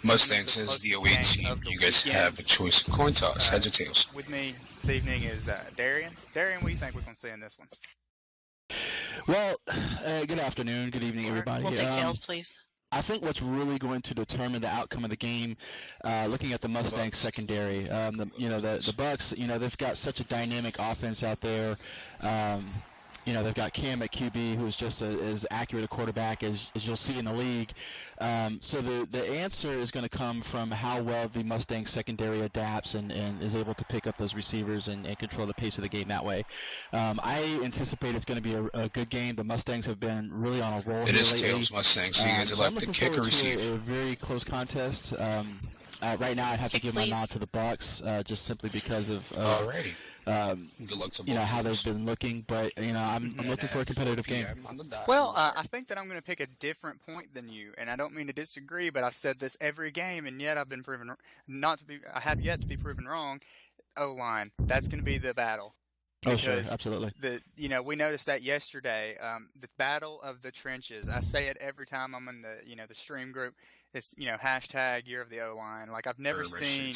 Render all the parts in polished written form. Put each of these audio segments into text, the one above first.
Mustangs is the away team. You guys have a choice of coin toss, heads or tails. With me this evening is Darian. Darian, what do you think we're going to see in this one? Well, good afternoon, good evening, everybody. We'll take tails, please. I think what's really going to determine the outcome of the game, looking at the Mustangs secondary, the Bucs, they've got such a dynamic offense out there. They've got Cam at QB, who's just as accurate a quarterback as you'll see in the league. So the answer is going to come from how well the Mustangs secondary adapts and is able to pick up those receivers and control the pace of the game that way. I anticipate it's going to be a good game. The Mustangs have been really on a roll. It is tails Mustangs, so you guys elect to kick or receive. A very close contest. Right now, I'd have to give my nod to the Bucs, just simply because of Alrighty. Good luck to both how they've been looking. But I'm looking for a competitive game. Well, I think that I'm going to pick a different point than you, and I don't mean to disagree, but I've said this every game, and yet I've been proven I have yet to be proven wrong. O-line, that's going to be the battle. Oh, sure, absolutely. We noticed that yesterday. The battle of the trenches. I say it every time I'm in the stream group. It's hashtag Year of the O-line. Like I've never seen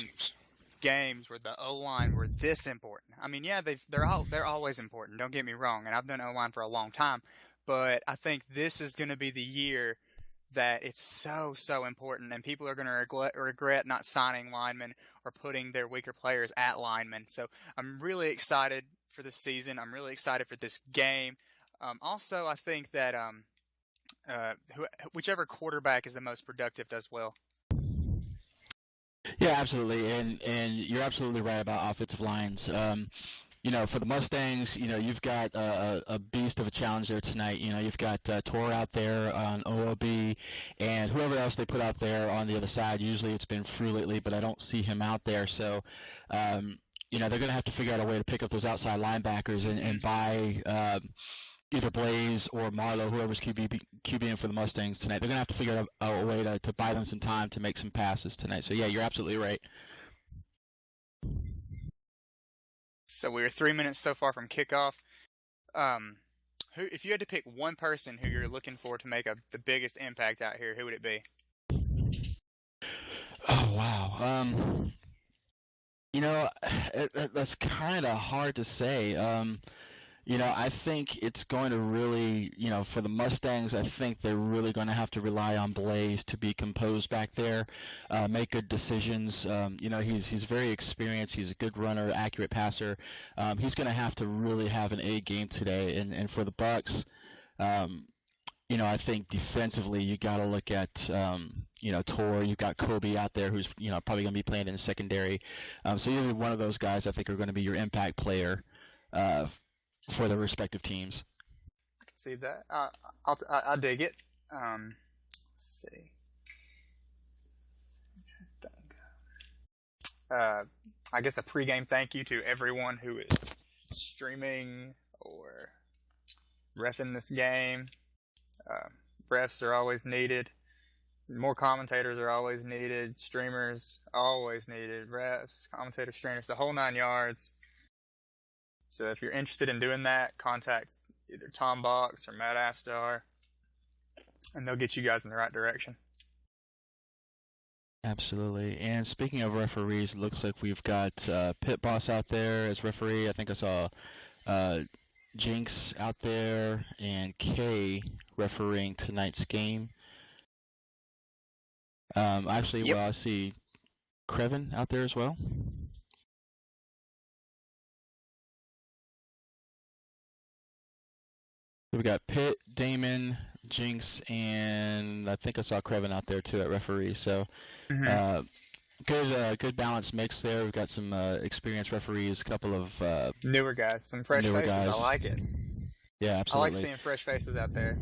games where the O-line were this important. I mean, yeah, they're always important. Don't get me wrong, and I've done O-line for a long time, but I think this is going to be the year that it's so important, and people are going to regret not signing linemen or putting their weaker players at linemen. So I'm really excited for this season. I'm really excited for this game. Also, I think that whichever quarterback is the most productive does well. Yeah, absolutely, and you're absolutely right about offensive lines. For the Mustangs, you've got a beast of a challenge there tonight. You've got Tor out there on OOB, and whoever else they put out there on the other side. Usually it's been Frew lately, but I don't see him out there. So, they're going to have to figure out a way to pick up those outside linebackers and buy either Blaze or Marlowe, whoever's QBing for the Mustangs tonight. They're going to have to figure out a way to buy them some time to make some passes tonight. So, yeah, you're absolutely right. So we were 3 minutes so far from kickoff. If you had to pick one person who you're looking for to make the biggest impact out here, who would it be? Oh, wow. That's kind of hard to say. I think it's going to really, for the Mustangs, I think they're really going to have to rely on Blaze to be composed back there, make good decisions. He's very experienced. He's a good runner, accurate passer. He's going to have to really have an A game today. And for the Bucs, I think defensively you got to look at, Tor. You've got Kobe out there who's, probably going to be playing in the secondary. So either one of those guys I think are going to be your impact player for the respective teams. I can see that. I dig it. Let's see. I guess a pregame thank you to everyone who is streaming or reffing this game. Refs are always needed. More commentators are always needed. Streamers always needed. Refs, commentators, streamers, the whole 9 yards. So if you're interested in doing that, contact either Tom Box or Matt Astar, and they'll get you guys in the right direction. Absolutely. And speaking of referees, it looks like we've got Pit Boss out there as referee. I think I saw Jinx out there and Kay refereeing tonight's game. I see Krevin out there as well. We got Pitt, Damon, Jinx, and I think I saw Krevin out there too at referee. So, good balanced mix there. We've got some experienced referees, a couple of newer guys, some fresh faces. Guys. I like it. Yeah, absolutely. I like seeing fresh faces out there.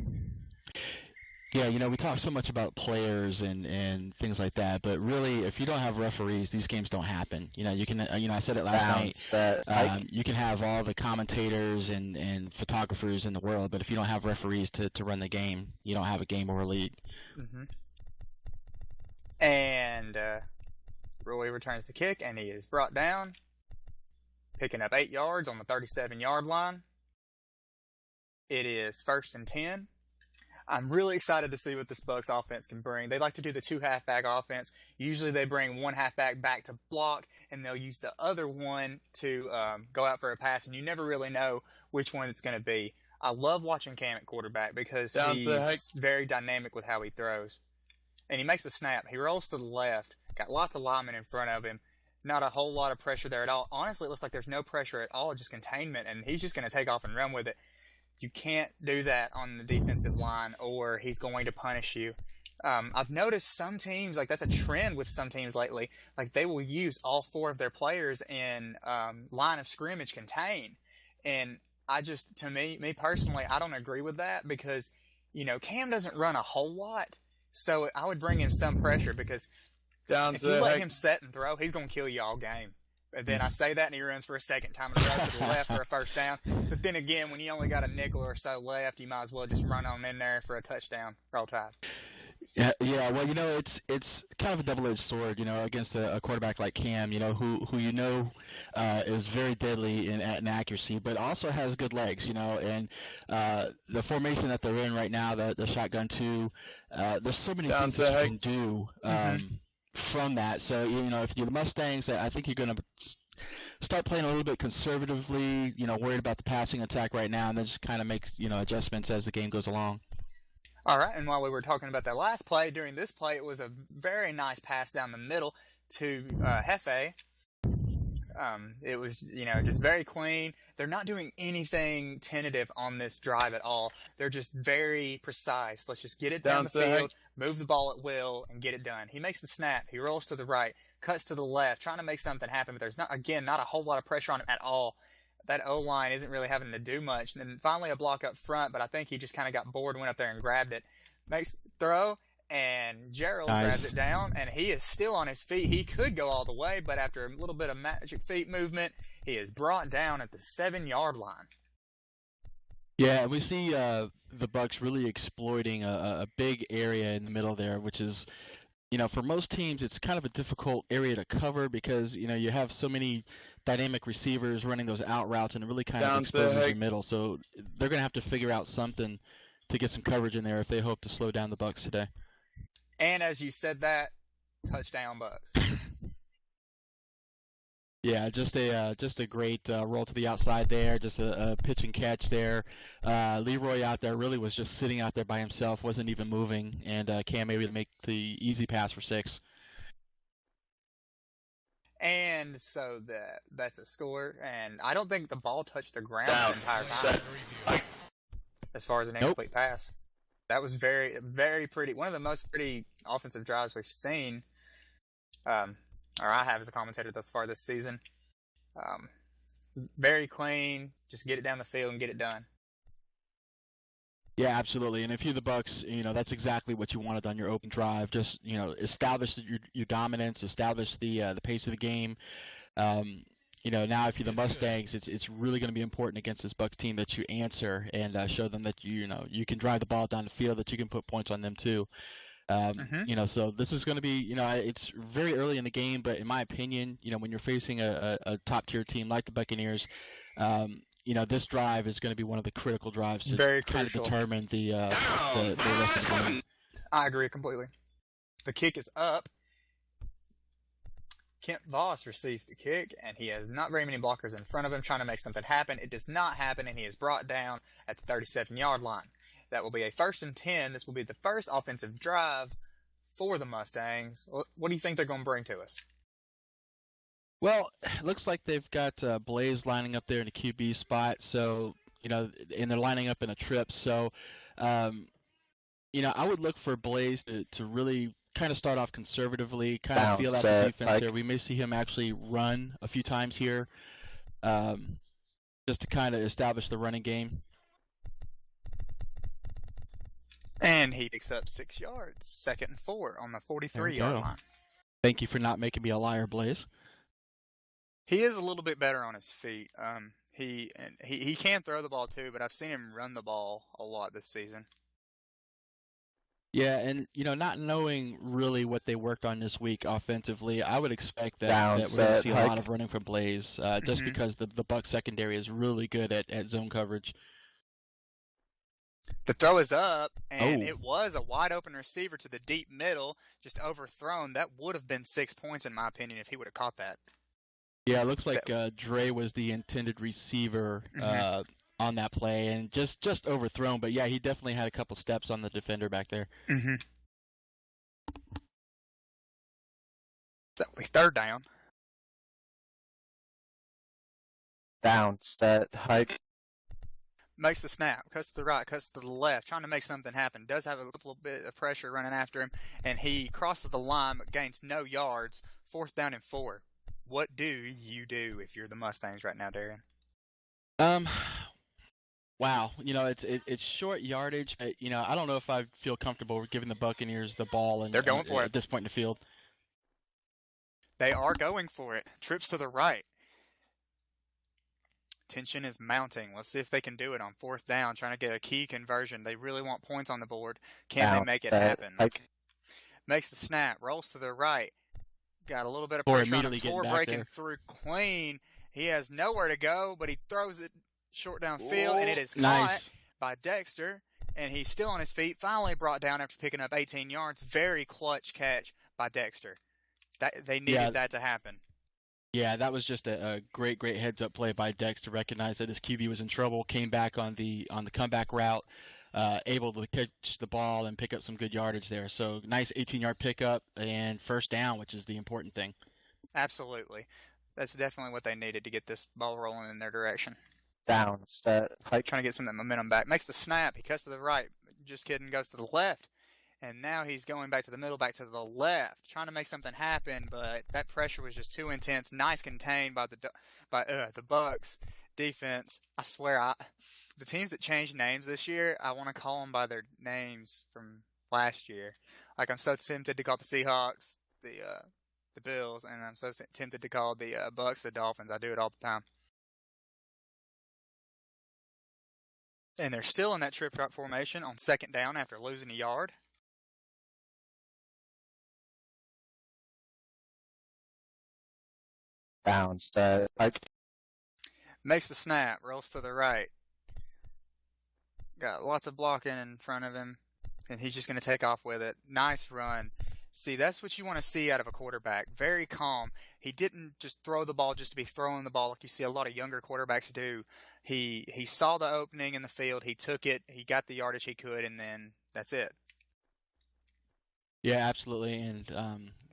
Yeah, we talk so much about players and things like that, but really, if you don't have referees, these games don't happen. You can, I said it last night. You can have all the commentators and photographers in the world, but if you don't have referees to run the game, you don't have a game or a league. Mm-hmm. And Roy returns the kick, and he is brought down, picking up 8 yards on the 37-yard line. It is 1st and 10. I'm really excited to see what this Bucs offense can bring. They like to do the 2 halfback offense. Usually they bring one halfback back to block, and they'll use the other one to go out for a pass, and you never really know which one it's going to be. I love watching Cam at quarterback because he's very dynamic with how he throws. And he makes a snap. He rolls to the left, got lots of linemen in front of him. Not a whole lot of pressure there at all. Honestly, it looks like there's no pressure at all, just containment, and he's just going to take off and run with it. You can't do that on the defensive line, or he's going to punish you. I've noticed some teams, like that's a trend with some teams lately, like they will use all 4 of their players in line of scrimmage contain. And to me personally, I don't agree with that because, Cam doesn't run a whole lot. So I would bring in some pressure because if you let him set and throw, he's going to kill you all game. And then I say that, and he runs for a second time in a row to the left for a first down. But then again, when you only got a nickel or so left, you might as well just run on in there for a touchdown. Roll Tide. Yeah. Well, it's kind of a double-edged sword, against a quarterback like Cam, who is very deadly in accuracy, but also has good legs, and the formation that they're in right now, the shotgun 2, there's so many things that you can do. From that. So, if you're the Mustangs, I think you're going to start playing a little bit conservatively, worried about the passing attack right now, and then just kind of make, adjustments as the game goes along. All right, and while we were talking about that last play, during this play, it was a very nice pass down the middle to Hefe. It was, just very clean. They're not doing anything tentative on this drive at all. They're just very precise. Let's just get it down the field, move the ball at will, and get it done. He makes the snap. He rolls to the right, cuts to the left, trying to make something happen, but there's not a whole lot of pressure on him at all. That O-line isn't really having to do much. And then finally a block up front, but I think he just kind of got bored, went up there and grabbed it. Makes the throw. And Gerald grabs it down, and he is still on his feet. He could go all the way, but after a little bit of magic feet movement, he is brought down at the 7-yard line. Yeah, we see the Bucs really exploiting a big area in the middle there, which is, for most teams, it's kind of a difficult area to cover because, you have so many dynamic receivers running those out routes, and it really kind of exposes your middle. So they're going to have to figure out something to get some coverage in there if they hope to slow down the Bucs today. And as you said that, touchdown Bucs. Yeah, just a great roll to the outside there, just a pitch and catch there. Leroy out there really was just sitting out there by himself, wasn't even moving, and Cam able to make the easy pass for 6. And so that's a score, and I don't think the ball touched the ground the entire time. As far as an incomplete pass. That was very, very pretty. One of the most pretty offensive drives we've seen, or I have as a commentator thus far this season. Very clean. Just get it down the field and get it done. Yeah, absolutely. And if you're the Bucs, that's exactly what you wanted on your open drive. Just establish your dominance, establish the pace of the game. Now if you're the Mustangs, it's really going to be important against this Bucs team that you answer and show them that you can drive the ball down the field, that you can put points on them too. So this is going to be, it's very early in the game, but in my opinion, when you're facing a top tier team like the Buccaneers, this drive is going to be one of the critical drives to kind of determine the rest of the game. I agree completely. The kick is up. Kent Voss receives the kick, and he has not very many blockers in front of him trying to make something happen. It does not happen, and he is brought down at the 37-yard line. That will be a 1st and 10. This will be the first offensive drive for the Mustangs. What do you think they're going to bring to us? Well, it looks like they've got Blaze lining up there in the QB spot, so, and they're lining up in a trip. So, I would look for Blaze to really kind of start off conservatively, kind of feel out the defense there. We may see him actually run a few times here just to kind of establish the running game. And he picks up 6 yards, 2nd and 4 on the 43-yard line. Thank you for not making me a liar, Blaze. He is a little bit better on his feet. He can throw the ball too, but I've seen him run the ball a lot this season. Yeah, and not knowing really what they worked on this week offensively, I would expect that we're going to see a lot of running from Blaze, just because the Bucs secondary is really good at zone coverage. The throw is up, and Oh. it was a wide-open receiver to the deep middle, just overthrown. That would have been 6 points, in my opinion, if he would have caught that. Yeah, it looks like Dre was the intended receiver on that play, and just overthrown. But yeah, he definitely had a couple steps on the defender back there. Mm-hmm. So, 3rd down. Down, set, hike. Makes the snap, cuts to the right, cuts to the left, trying to make something happen. Does have a little bit of pressure running after him, and he crosses the line but gains no yards. 4th down and 4. What do you do if you're the Mustangs right now, Darian? Wow, it's short yardage. I don't know if I feel comfortable giving the Buccaneers the ball, and they're going for it at this point in the field. They are going for it. Trips to the right. Tension is mounting. Let's see if they can do it on 4th down, trying to get a key conversion. They really want points on the board. Can they make it happen? Makes the snap, rolls to the right. Got a little bit of pressure on him. Score breaking through clean. He has nowhere to go, but he throws it short downfield, and it is caught by Dexter, and he's still on his feet. Finally brought down after picking up 18 yards. Very clutch catch by Dexter. They needed that to happen. Yeah, that was just a great heads-up play by Dex to recognize that his QB was in trouble. Came back on the comeback route, able to catch the ball and pick up some good yardage there. So nice 18-yard pickup and 1st down, which is the important thing. Absolutely, that's definitely what they needed to get this ball rolling in their direction. Down, set, hike. Trying to get some of that momentum back. Makes the snap. He cuts to the right. Just kidding. Goes to the left. And now he's going back to the middle, back to the left, trying to make something happen, but that pressure was just too intense. Nice contained by the Bucs defense. I swear, the teams that changed names this year, I want to call them by their names from last year. Like, I'm so tempted to call the Seahawks the Bills, and I'm so tempted to call the Bucs the Dolphins. I do it all the time. And they're still in that trip route formation on 2nd down after losing a yard. Down, set, hike. Makes the snap, rolls to the right. Got lots of blocking in front of him, and he's just going to take off with it. Nice run. See, that's what you want to see out of a quarterback. Very calm. He didn't just throw the ball just to be throwing the ball like you see a lot of younger quarterbacks do. He saw the opening in the field. He took it. He got the yardage he could, and then that's it. Yeah, absolutely. And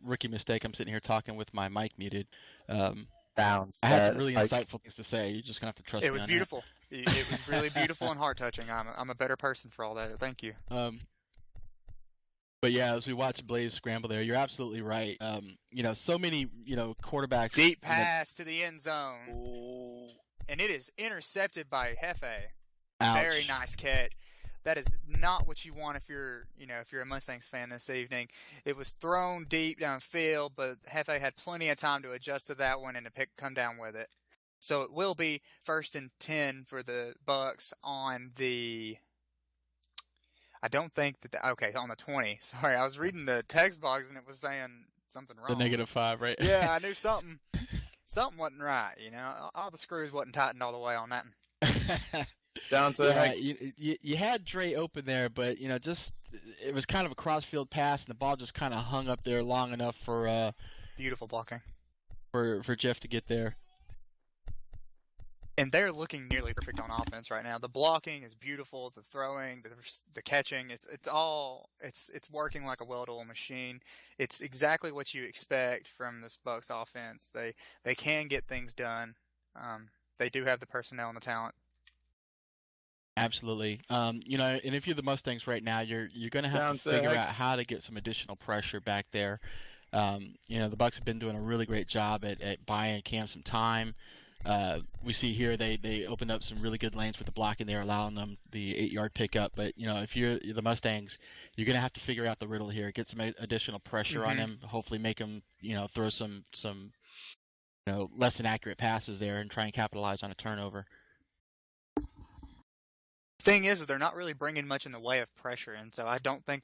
rookie mistake. I'm sitting here talking with my mic muted. Down. I had some really insightful things to say. You're just gonna have to trust me. It was beautiful. It was really beautiful and heart touching. I'm a better person for all that. Thank you. But yeah, as we watch Blaze scramble there, you're absolutely right. So many quarterbacks. Deep pass to the end zone, and it is intercepted by Hefe. Ouch. Very nice catch. That is not what you want if you're a Mustangs fan this evening. It was thrown deep downfield, but Hefe had plenty of time to adjust to that one and to come down with it. So it will be 1st and 10 for the Bucs on the. I don't think that. On the 20. Sorry, I was reading the text box and it was saying something wrong. The -5, right? Yeah, I knew something wasn't right. All the screws wasn't tightened all the way on that. Down, so yeah, you had Dre open there, but just it was kind of a crossfield pass, and the ball just kind of hung up there long enough for beautiful blocking for Jeff to get there. And they're looking nearly perfect on offense right now. The blocking is beautiful, the throwing, the catching, it's working like a well-oiled machine. It's exactly what you expect from this Bucs offense. They can get things done. They do have the personnel and the talent. Absolutely. And if you're the Mustangs right now, you're going to have to figure out how to get some additional pressure back there. The Bucs have been doing a really great job at buying Cam some time. We see here they opened up some really good lanes with the blocking there, allowing them the 8-yard pickup. But if you're the Mustangs, you're going to have to figure out the riddle here, get some additional pressure on him, hopefully make him throw some less than accurate passes there and try and capitalize on a turnover. Thing is they're not really bringing much in the way of pressure, and so I don't think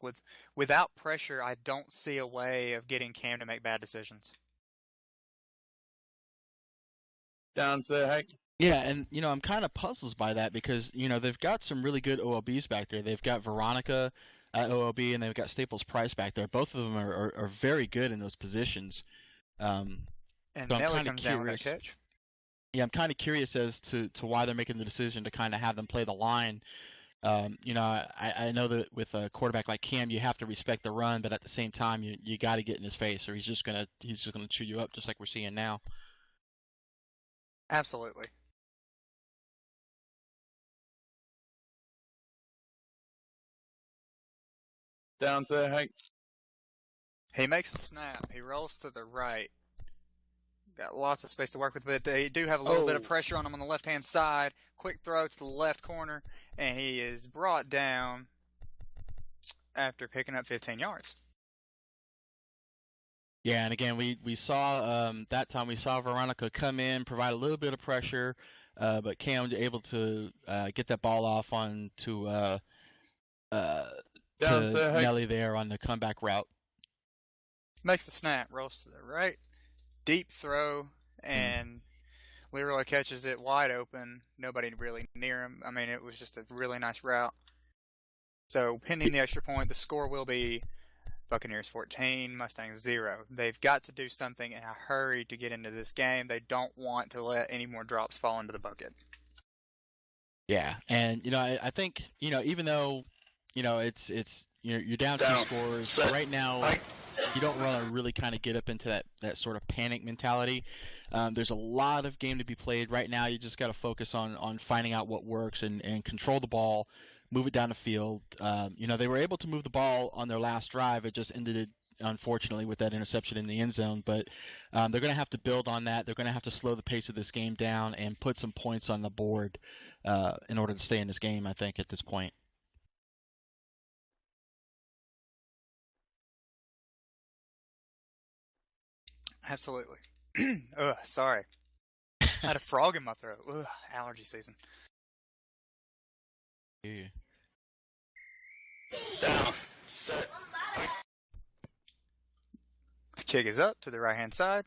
without pressure, I don't see a way of getting Cam to make bad decisions. Down, set, hike. Yeah, and I'm kind of puzzled by that because they've got some really good OLBs back there. They've got Veronica at OLB, and they've got Staples Price back there. Both of them are very good in those positions. And So I'm Nelly kind of comes down with that curious. catch. Yeah, I'm kind of curious as to why they're making the decision to kind of have them play the line. I know that with a quarterback like Cam, you have to respect the run, but at the same time, you got to get in his face, or he's just gonna chew you up, just like we're seeing now. Absolutely. Down set, Hank. He makes the snap. He rolls to the right. Got lots of space to work with, but they do have a little bit of pressure on him on the left-hand side. Quick throw to the left corner, and he is brought down after picking up 15 yards. Yeah, and again, we saw that time we saw Veronica come in, provide a little bit of pressure, but Cam was able to get that ball off on to Nelly there on the comeback route. Makes the snap, rolls to the right, deep throw, and Leroy catches it wide open. Nobody really near him. I mean, it was just a really nice route. So, pending the extra point, the score will be Buccaneers 14, Mustangs 0. They've got to do something in a hurry to get into this game. They don't want to let any more drops fall into the bucket. Yeah, and I think even though it's you're down 2 scores right now, you don't want to really kind of get up into that sort of panic mentality. There's a lot of game to be played right now. You just got to focus on finding out what works and control the ball, move it down the field. They were able to move the ball on their last drive. It just ended, unfortunately, with that interception in the end zone. But they're going to have to build on that. They're going to have to slow the pace of this game down and put some points on the board in order to stay in this game, I think, at this point. Absolutely. Ugh, sorry. I had a frog in my throat. Ugh, allergy season. Yeah. Down, set. The kick is up to the right-hand side.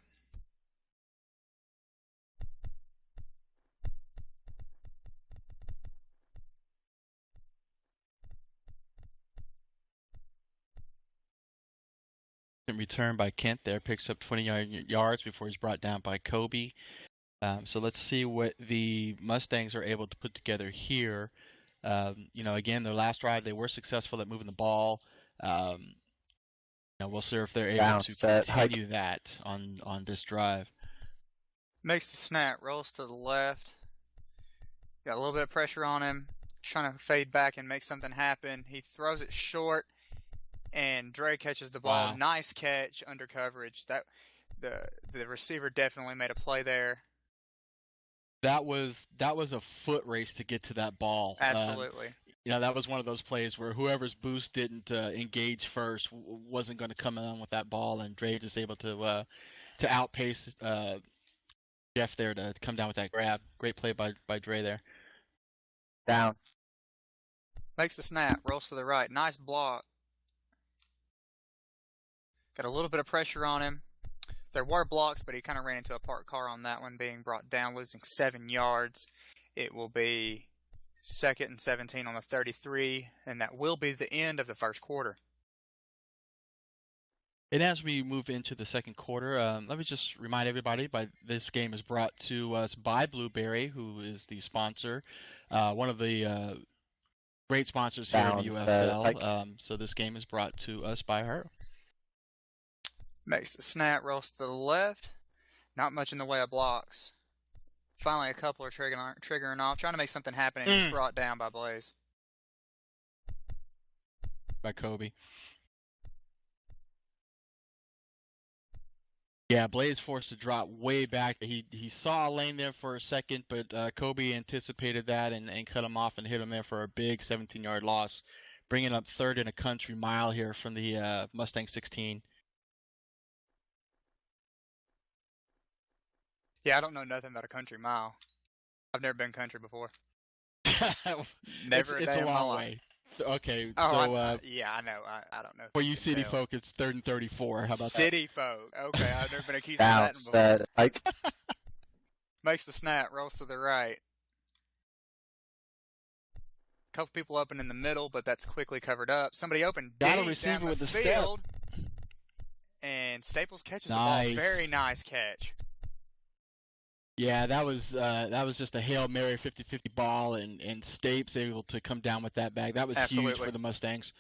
Return by Kent there, picks up 20 yards before he's brought down by Kobe. So let's see what the Mustangs are able to put together here. Again, their last drive, they were successful at moving the ball. We'll see if they're able to continue that on this drive. Makes the snap, rolls to the left. Got a little bit of pressure on him. Trying to fade back and make something happen. He throws it short, and Dre catches the ball. Wow. Nice catch under coverage. That the receiver definitely made a play there. That was a foot race to get to that ball. Absolutely. That was one of those plays where whoever's boost didn't engage first wasn't going to come in with that ball, and Dre just able to outpace Jeff there to come down with that grab. Great play by Dre there. Down. Makes the snap, rolls to the right. Nice block. Got a little bit of pressure on him. There were blocks, but he kind of ran into a parked car on that one, being brought down, losing 7 yards. It will be 2nd and 17 on the 33, and that will be the end of the first quarter. And as we move into the second quarter, let me just remind everybody, this game is brought to us by Blueberry, who is the sponsor, one of the great sponsors here at the UFL. So this game is brought to us by her. Makes the snap, rolls to the left. Not much in the way of blocks. Finally, a couple are triggering off, trying to make something happen, and he's brought down by Blaze. By Kobe. Yeah, Blaze forced to drop way back. He saw a lane there for a second, but Kobe anticipated that and cut him off and hit him there for a big 17-yard loss, bringing up 3rd and a country mile here from the Mustang 16. Yeah, I don't know nothing about a country mile. I've never been country before. Never it's a long way. Okay, so I know. I don't know. For you city folk, it's 3rd and 34. How about city folk? Okay, I've never been accused of that before. Makes the snap, rolls to the right. Couple people open in the middle, but that's quickly covered up. Somebody open Got a deep receiver down the with the field. And Staples catches the ball. Very nice catch. Yeah, that was just a Hail Mary 50-50 ball, and Stapes able to come down with that bag. That was huge for the Mustangs.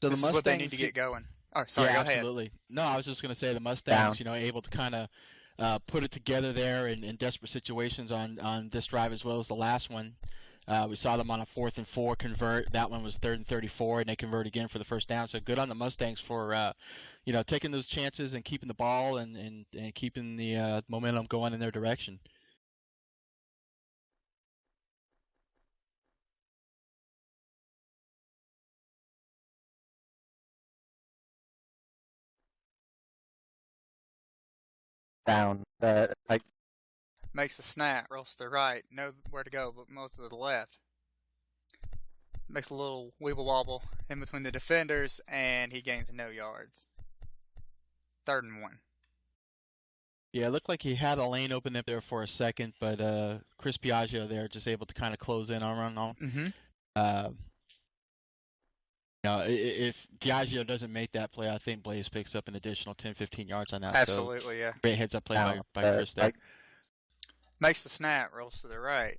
So this is what they need to get going. Oh, sorry, go ahead. Absolutely. No, I was just going to say the Mustangs, able to kind of put it together there in desperate situations on this drive as well as the last one. We saw them on a 4th and 4 convert. That one was 3rd and 34, and they convert again for the first down. So good on the Mustangs for, taking those chances and keeping the ball and keeping the momentum going in their direction. Down. Makes a snap, rolls to the right. Know where to go, but most to the left. Makes a little weeble wobble in between the defenders, and he gains no yards. 3rd and 1. Yeah, it looked like he had a lane open up there for a second, but Chris Piaggio there just able to kind of close in on him. Mm-hmm. If Piaggio doesn't make that play, I think Blaze picks up an additional 10, 15 yards on that. Absolutely, so yeah. Great heads-up play by Chris there. Makes the snap, rolls to the right.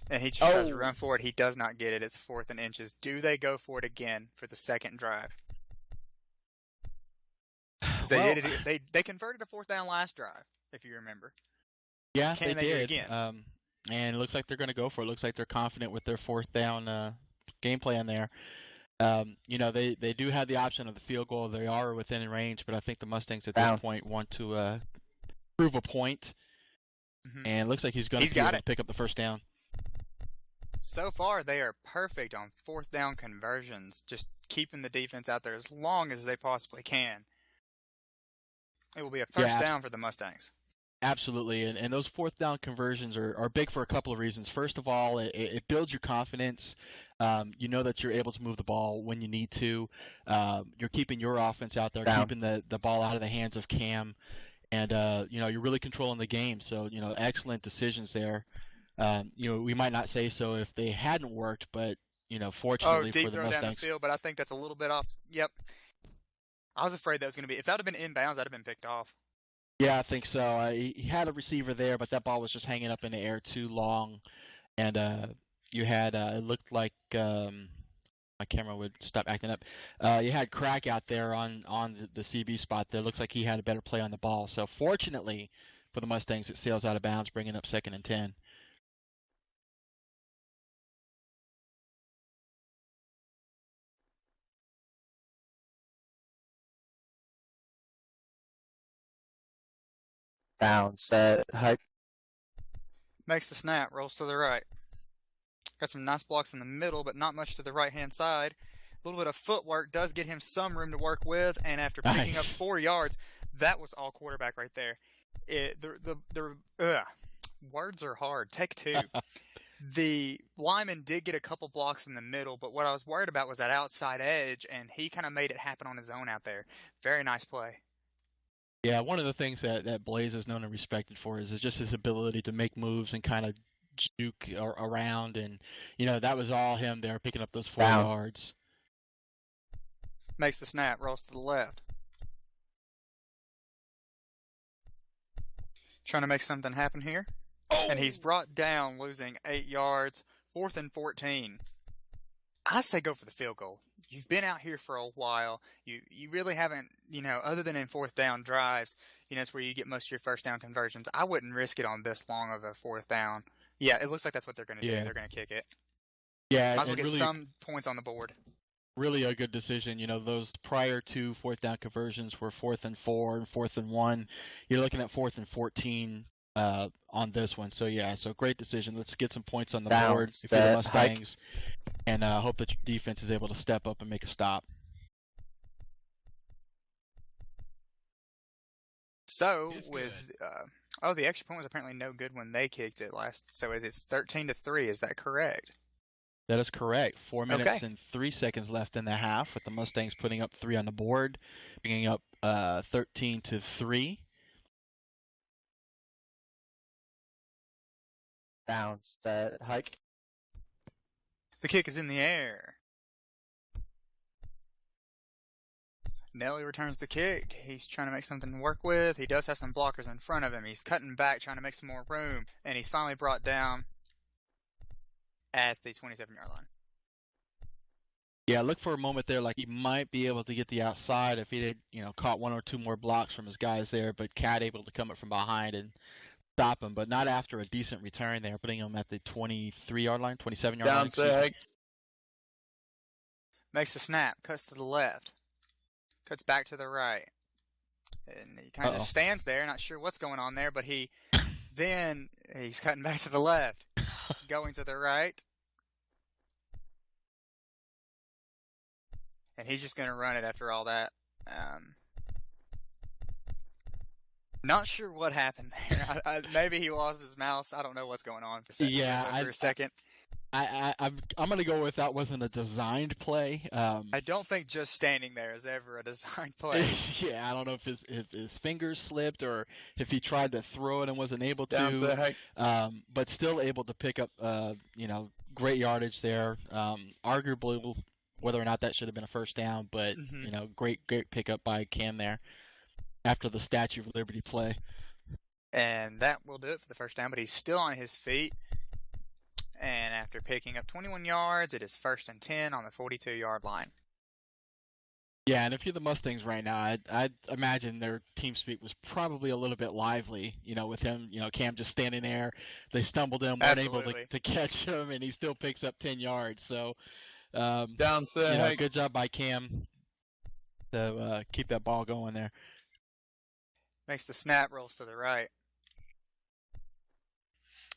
And he just tries to run for it. He does not get it. It's 4th and inches. Do they go for it again for the second drive? They converted a 4th down last drive, if you remember. Yeah, Can they did. Do it again? And it looks like they're going to go for it. Looks like they're confident with their 4th down game plan there. They do have the option of the field goal. They are within range, but I think the Mustangs at this point want to prove a point. Mm-hmm. And it looks like he's going to be able to pick up the first down. So far, they are perfect on 4th down conversions, just keeping the defense out there as long as they possibly can. It will be a first down for the Mustangs. Absolutely, and those 4th down conversions are big for a couple of reasons. First of all, it builds your confidence. You know that you're able to move the ball when you need to. You're keeping your offense out there, keeping the ball out of the hands of Cam, and you're really controlling the game. So excellent decisions there. We might not say so if they hadn't worked, but fortunately deep for the throw Mustangs. Down the field, but I think that's a little bit off. Yep. I was afraid that was going to be. If that would have been inbounds, I'd have been picked off. Yeah, I think so. He had a receiver there, but that ball was just hanging up in the air too long, and you had it looked like my camera would stop acting up. You had Crack out there on the CB spot there. Looks like he had a better play on the ball. So fortunately for the Mustangs, it sails out of bounds, bringing up 2nd and 10. Down, set, hike. Makes the snap, rolls to the right. Got some nice blocks in the middle, but not much to the right-hand side. A little bit of footwork does get him some room to work with, and after picking up 4 yards, that was all quarterback right there. Words are hard. Take 2. The lineman did get a couple blocks in the middle, but what I was worried about was that outside edge, and he kind of made it happen on his own out there. Very nice play. Yeah, one of the things that Blaze is known and respected for is just his ability to make moves and kind of juke around, and that was all him there picking up those 4 yards. Makes the snap, rolls to the left. Trying to make something happen here. And he's brought down, losing 8 yards, 4th and 14. I say go for the field goal. You've been out here for a while. You really haven't, other than in 4th down drives, it's where you get most of your first down conversions. I wouldn't risk it on this long of a 4th down. Yeah, it looks like that's what they're going to do. They're going to kick it. Yeah, might as well get some points on the board. Really a good decision. Those prior 2 4th down conversions were 4th and 4 and 4th and 1. You're looking at 4th and 14 on this one. So great decision. Let's get some points on the board if you're the Mustangs, and hope that your defense is able to step up and make a stop. So with the extra point was apparently no good when they kicked it last. So it's 13-3. Is that correct? That is correct. 4 minutes Okay. and 3 seconds left in the half, with the Mustangs putting up 3 on the board, bringing up 13-3. Down, set, hike. The kick is in the air. Nelly returns the kick. He's trying to make something to work with. He does have some blockers in front of him. He's cutting back, trying to make some more room. And he's finally brought down at the 27-yard line. Yeah, look for a moment there like he might be able to get the outside if he had, caught 1 or 2 more blocks from his guys there, but Cat able to come up from behind and stop him, but not after a decent return there, putting him at the 23-yard line, 27-yard line. Down, set, hike. Makes the snap, cuts to the left, cuts back to the right. And he kind of stands there, not sure what's going on there, but he's cutting back to the left, going to the right. And he's just going to run it after all that. Not sure what happened there. Maybe he lost his mouse. I don't know what's going on for a second. I'm going to go with that wasn't a designed play. I don't think just standing there is ever a designed play. Yeah, I don't know if his fingers slipped or if he tried to throw it and wasn't able to. But still able to pick up, great yardage there. Arguably, whether or not that should have been a first down, but great pickup by Cam there after the Statue of Liberty play. And that will do it for the first down, but he's still on his feet. And after picking up 21 yards, it is 1st and 10 on the 42-yard line. Yeah, and if you're the Mustangs right now, I'd imagine their team speak was probably a little bit lively, with him, Cam just standing there. They stumbled him, weren't able to catch him, and he still picks up 10 yards. So, down, set, good job by Cam to keep that ball going there. Makes the snap, rolls to the right.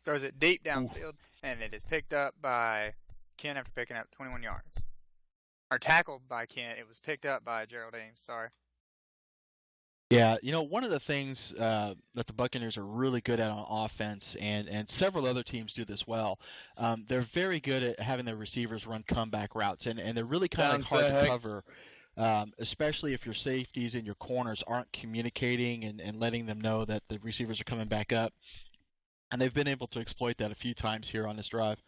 Throws it deep downfield, and it is picked up by Ken after picking up 21 yards. Or tackled by Ken. It was picked up by Geraldine. Sorry. Yeah, one of the things that the Buccaneers are really good at on offense, and several other teams do this well, they're very good at having their receivers run comeback routes, and they're really kind of hard to cover, especially if your safeties and your corners aren't communicating and letting them know that the receivers are coming back up. And they've been able to exploit that a few times here on this drive.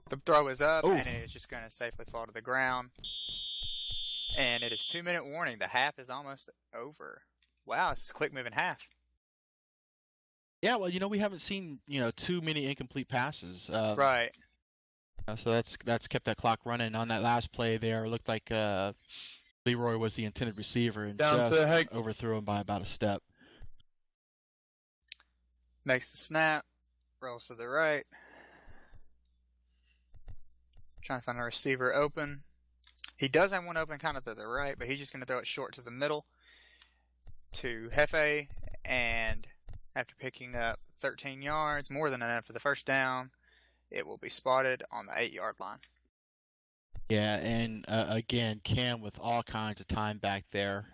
The throw is up, and it is just going to safely fall to the ground. And it is 2-minute warning. The half is almost over. Wow, it's a quick-moving half. Yeah, well, we haven't seen, too many incomplete passes. Right. So that's kept that clock running. On that last play there, it looked like Leroy was the intended receiver and just overthrew him by about a step. Makes the snap, rolls to the right. Trying to find a receiver open. He does have one open kind of to the right, but he's just going to throw it short to the middle to Hefe. And after picking up 13 yards, more than enough for the first down, it will be spotted on the 8-yard line. Yeah, and again, Cam with all kinds of time back there.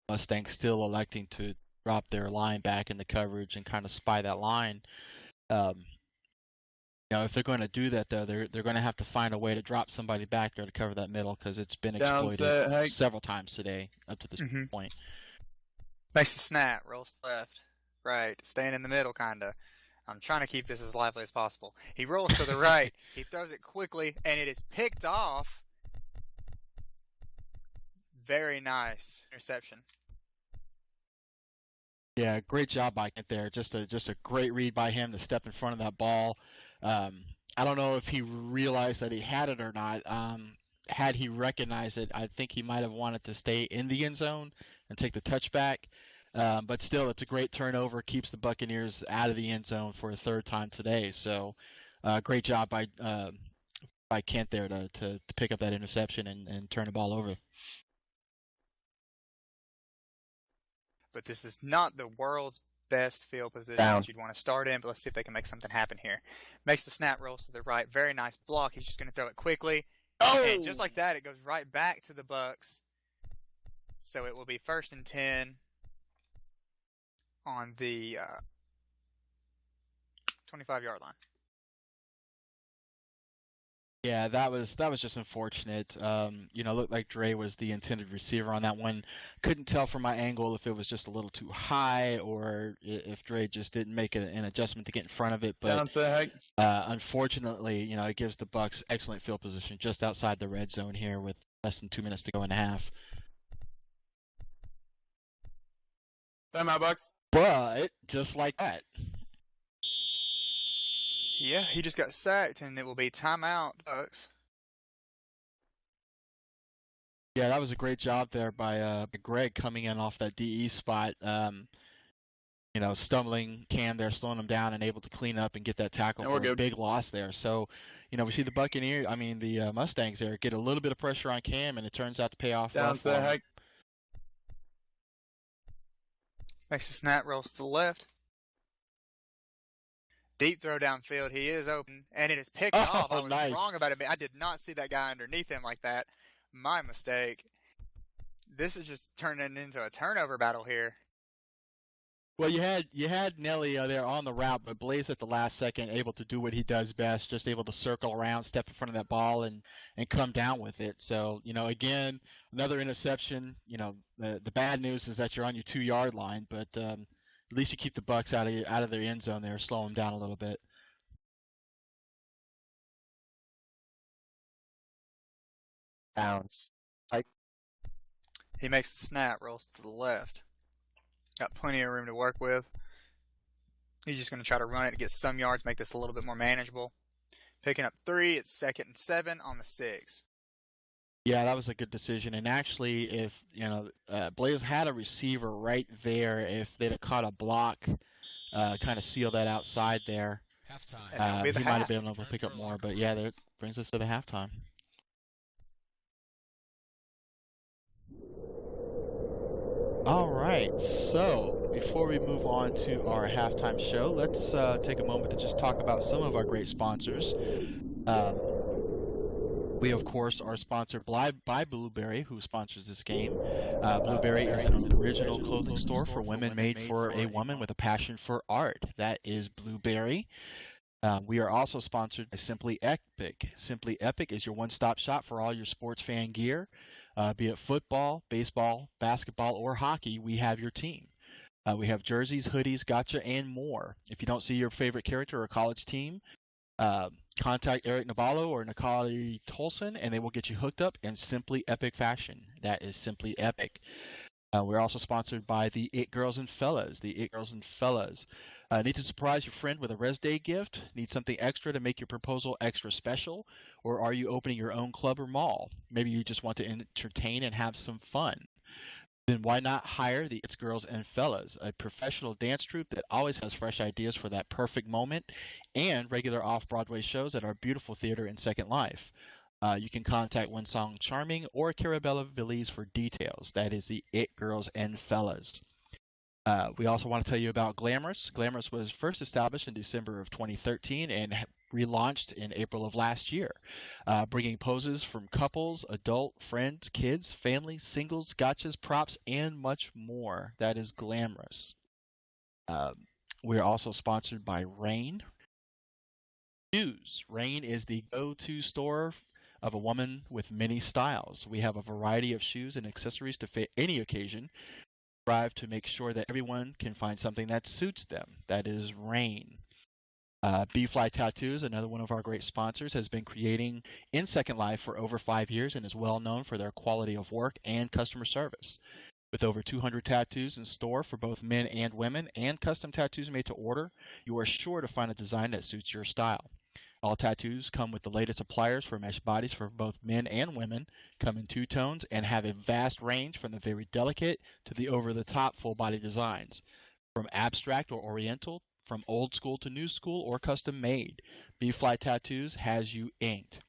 Mustangs still electing to drop their line back in the coverage and kind of spy that line. If they're going to do that, though, they're going to have to find a way to drop somebody back there to cover that middle because it's been exploited several times today up to this point. Makes the snap, rolls left, right, staying in the middle, kind of. I'm trying to keep this as lively as possible. He rolls to the right, he throws it quickly, and it is picked off. Very nice interception. Yeah, great job by Kent there. Just a great read by him to step in front of that ball. I don't know if he realized that he had it or not. Had he recognized it, I think he might have wanted to stay in the end zone and take the touchback. But still, it's a great turnover. Keeps the Buccaneers out of the end zone for a third time today. So, great job by Kent there to pick up that interception and turn the ball over. But this is not the world's best field position that you'd want to start in, but let's see if they can make something happen here. Makes the snap, rolls to the right. Very nice block. He's just going to throw it quickly. And just like that, it goes right back to the Bucs. So it will be 1st and 10 on the 25-yard line. Yeah, that was just unfortunate. Looked like Dre was the intended receiver on that one. Couldn't tell from my angle if it was just a little too high or if Dre just didn't make an adjustment to get in front of it. But Down set, Hike. unfortunately, it gives the Bucs excellent field position just outside the red zone here with less than 2 minutes to go in the half. Time out, Bucs. But just like that. Yeah, he just got sacked, and it will be timeout, Bucs. Yeah, that was a great job there by Greg coming in off that DE spot. Stumbling Cam there, slowing him down, and able to clean up and get that tackle for a big loss there. So, we see the Mustangs there get a little bit of pressure on Cam, and it turns out to pay off. Down set, Hike. Makes the snap, rolls to the left. Deep throw downfield. He is open, and it is picked off. I was wrong about it. I did not see that guy underneath him like that. My mistake. This is just turning into a turnover battle here. Well, you had Nelly there on the route, but Blaze at the last second able to do what he does best, just able to circle around, step in front of that ball, and come down with it. So, again, another interception. The bad news is that you're on your 2-yard line, but at least you keep the Bucs out of their end zone there, slow them down a little bit. Bounce. He makes the snap, rolls to the left. Got plenty of room to work with. He's just going to try to run it to get some yards, make this a little bit more manageable. Picking up 3, it's 2nd and 7 on the 6. Yeah, that was a good decision. And actually, if Blaze had a receiver right there, if they'd have caught a block, kind of seal that outside there, he might have been able to pick up more. But yeah, that brings us to the halftime. All right, so before we move on to our halftime show, let's take a moment to just talk about some of our great sponsors. We, of course, are sponsored by Blueberry, who sponsors this game. Blueberry is an original clothing store for women made for a woman with a passion for art. That is Blueberry. We are also sponsored by Simply Epic. Simply Epic is your one-stop shop for all your sports fan gear. Be it football, baseball, basketball, or hockey, we have your team. We have jerseys, hoodies, gotcha, and more. If you don't see your favorite character or college team, contact Eric Naballo or Nikali Tolson, and they will get you hooked up in Simply Epic fashion. That is Simply Epic. We're also sponsored by the It Girls and Fellas. The It Girls and Fellas. Need to surprise your friend with a Res Day gift? Need something extra to make your proposal extra special? Or are you opening your own club or mall? Maybe you just want to entertain and have some fun. Then why not hire the It's Girls and Fellas, a professional dance troupe that always has fresh ideas for that perfect moment, and regular off-Broadway shows at our beautiful theater in Second Life. You can contact One Song Charming or Carabella Villies for details. That is the It Girls and Fellas. We also want to tell you about Glamorous. Glamorous was first established in December of 2013 and relaunched in April of last year, bringing poses from couples, adult, friends, kids, families, singles, gotchas, props, and much more. That is Glamorous. We're also sponsored by Rain. Shoes. Rain is the go-to store of a woman with many styles. We have a variety of shoes and accessories to fit any occasion. Strive to make sure that everyone can find something that suits them. That is Rain. B-Fly Tattoos, another one of our great sponsors, has been creating in Second Life for over 5 years and is well known for their quality of work and customer service. With over 200 tattoos in store for both men and women and custom tattoos made to order, you are sure to find a design that suits your style. All tattoos come with the latest appliers for mesh bodies for both men and women, come in 2 tones, and have a vast range from the very delicate to the over-the-top full-body designs. From abstract or oriental, from old school to new school, or custom made, B-Fly Tattoos has you inked.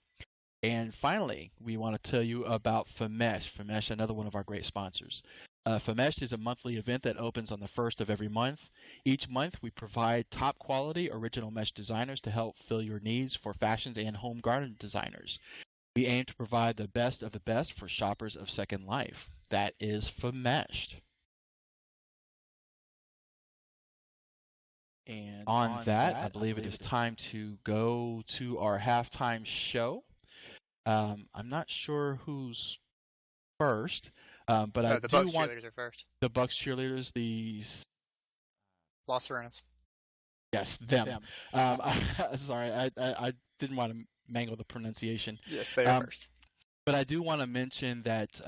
And finally, we want to tell you about Famesh. Famesh, another one of our great sponsors. Famesh is a monthly event that opens on the 1st of every month. Each month, we provide top quality original mesh designers to help fill your needs for fashions and home garden designers. We aim to provide the best of the best for shoppers of Second Life. That is Famesh. And on that, I believe it is time to go to our halftime show. I'm not sure who's first, but I the do Bucs want cheerleaders are first. the Bucs cheerleaders, the Los Serenas. yes, them. Sorry, I didn't want to mangle the pronunciation. Yes, they are first. But I do want to mention that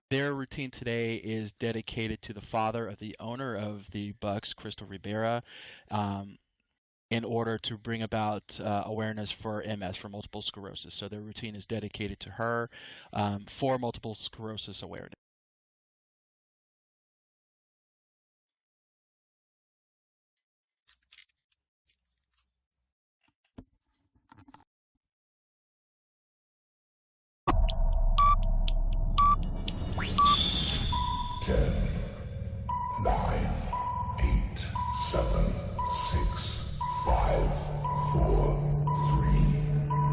their routine today is dedicated to the father of the owner of the Bucs, Crystal Rivera, in order to bring about awareness for MS, for multiple sclerosis. So their routine is dedicated to her for multiple sclerosis awareness. Ten, 9, 8, 7, 6, 5, 4, 3,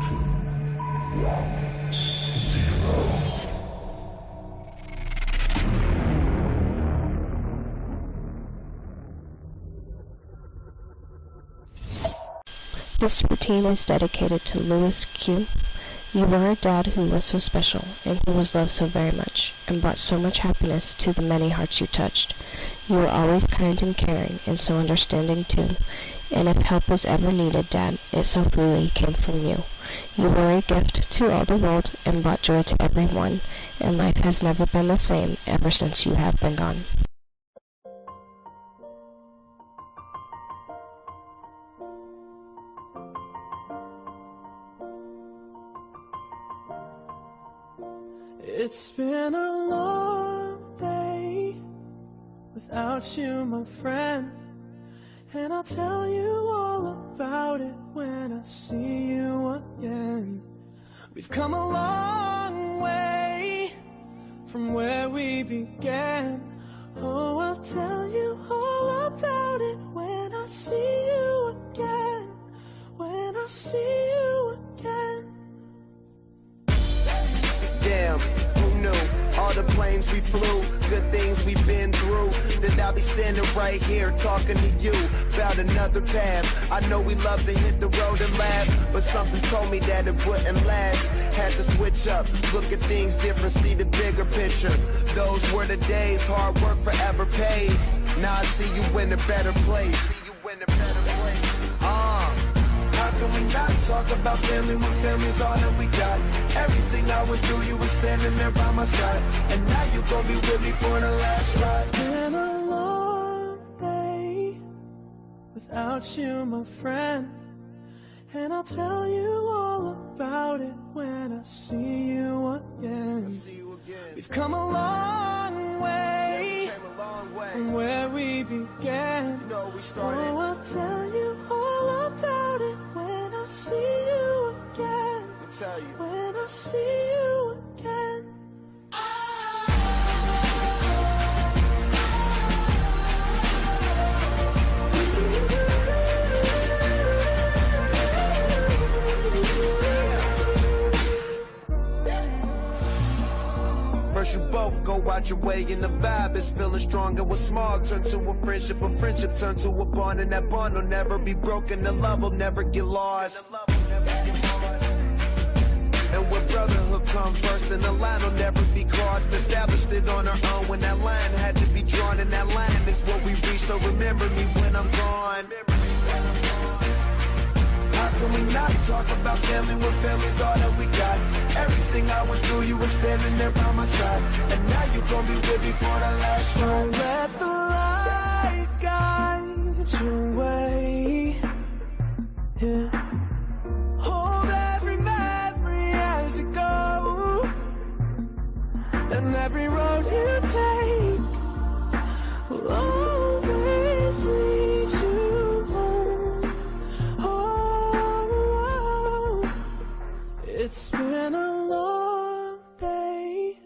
2, 1, 0. This routine is dedicated to Louis Q. You were a dad who was so special, and who was loved so very much, and brought so much happiness to the many hearts you touched. You were always kind and caring, and so understanding too. And if help was ever needed, Dad, it so freely came from you. You were a gift to all the world, and brought joy to everyone, and life has never been the same ever since you have been gone. It's been a long day without you, my friend, and I'll tell you all about it when I see you again. We've come a long way from where we began. Oh, I'll tell you all about it when I see you again. When I see you again. Damn, who knew? All the planes we flew, good things we've been through. That I'll be standing right here talking to you about another path. I know we love to hit the road and laugh, but something told me that it wouldn't last. Had to switch up, look at things different, see the bigger picture. Those were the days, hard work forever pays. Now I see you in a better place. How can we not talk about family when family's all that we got? Everything I went through, you were standing there by my side, and now you gon' be with me for the last ride. It's been a long day without you, my friend, and I'll tell you all about it when I see you again. We've come a long way from where we began. Oh, I'll tell you all about it when I see you again. When I see you again. First you both go out your way and the vibe is feeling strong. And what's small turn to a friendship turn to a bond, and that bond will never be broken, the love will never get lost. And when brotherhood comes first, then the line will never be crossed. Established it on our own when that line had to be drawn, and that line is what we reach, so remember me when I'm gone. How can we not talk about family when family's all that we got? Everything I went through, you were standing there by my side, and now you gon' be with me for the last ride. Don't let the light guide your way. Yeah. Hold every memory as you go, and every road you take will always lead you home. Oh, it's been a long day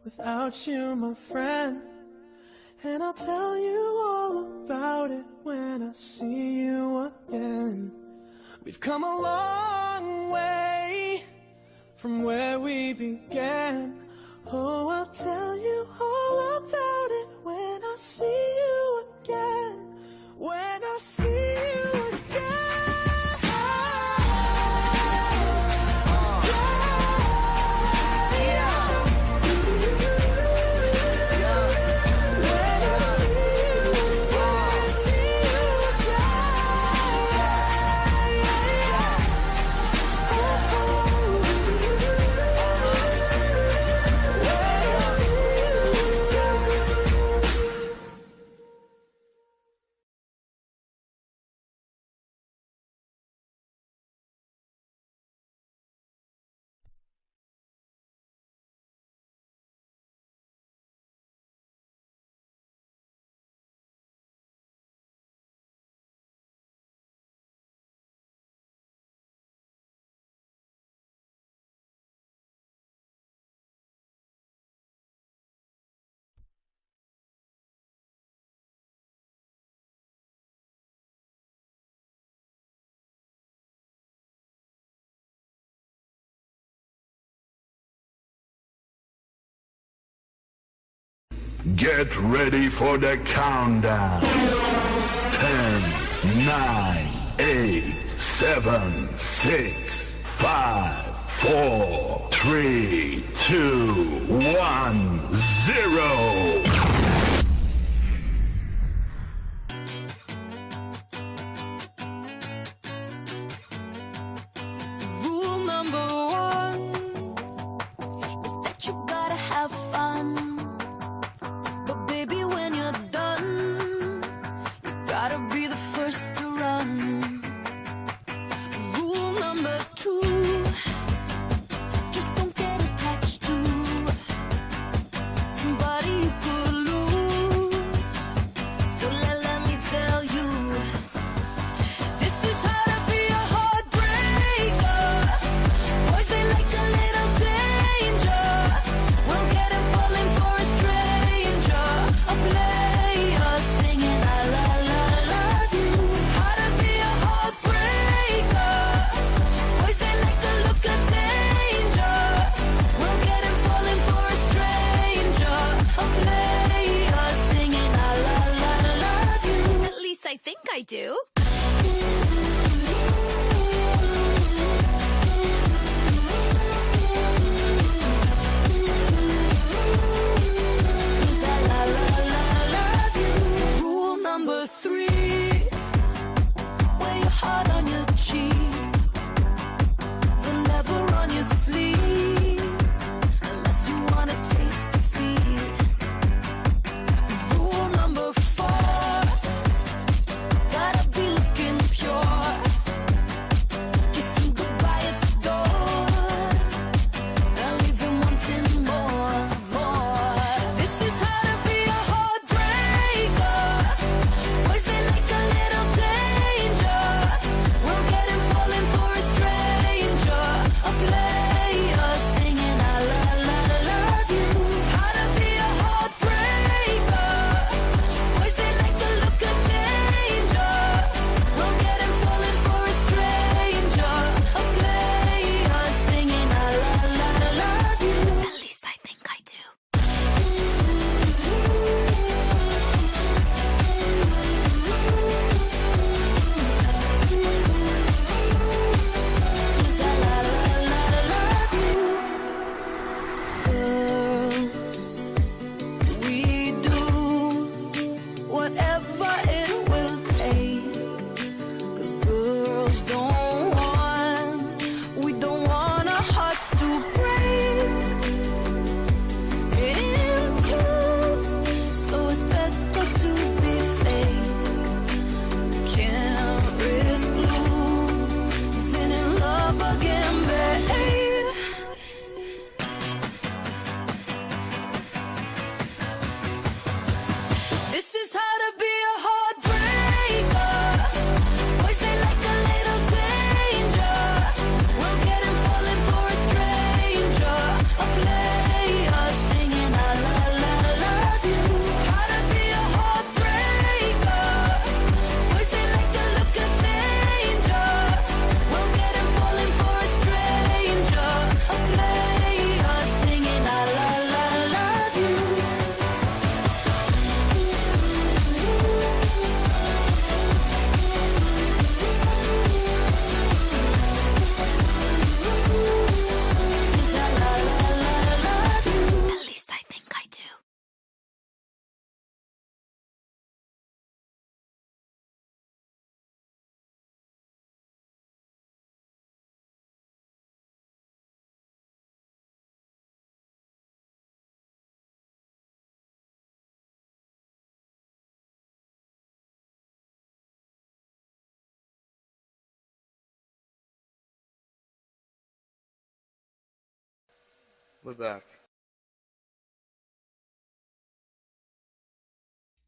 without you, my friend, and I'll tell you all about it when I see you again. We've come a long way from where we began. Oh, I'll tell you all about it when I see you again. When I see you again. Yeah. Get ready for the countdown. 10, 9, 8, 7, 6, 5, 4, 3, 2, 1, 0. Rule number one is that you gotta have fun. But baby, when you're done, you gotta be the first to run. Rule number two, just don't get attached to somebody you could lose. So let me tell you, this is how to be a heartbreaker. Boys, they like a little danger. We'll get him falling for a stranger, a player singing I love you. How to be a heartbreaker. Boys, they like the look of danger. We'll get him falling for a stranger, a player singing I love you. At least I think I do. Rule number three, wear your heart on your cheek, but never on your sleeve, unless you wanna taste defeat. Rule number four, gotta be looking pure, kissing goodbye at the door, and leave him wanting more. This is how to be a heartbreaker. Boys, they like a little danger. We'll get him falling for a stranger, a player singing I love you. How to be a heartbreaker. Boys, they like the look of danger. We'll get him falling for a stranger, a player singing I love you. At least I think I do. Girls, we do whatever it will take. 'Cause girls we don't want our hearts to break in two. So it's better to be fake. Can't risk losing in love again, babe. This is how to be a heartbreaker. Boys, they like a little danger. We'll get him falling for a stranger, a player singing I love you. How to be a heartbreaker. Boys, they like the look of danger. We'll get him falling for a stranger, a player singing I love you. At least I think I do. We're back.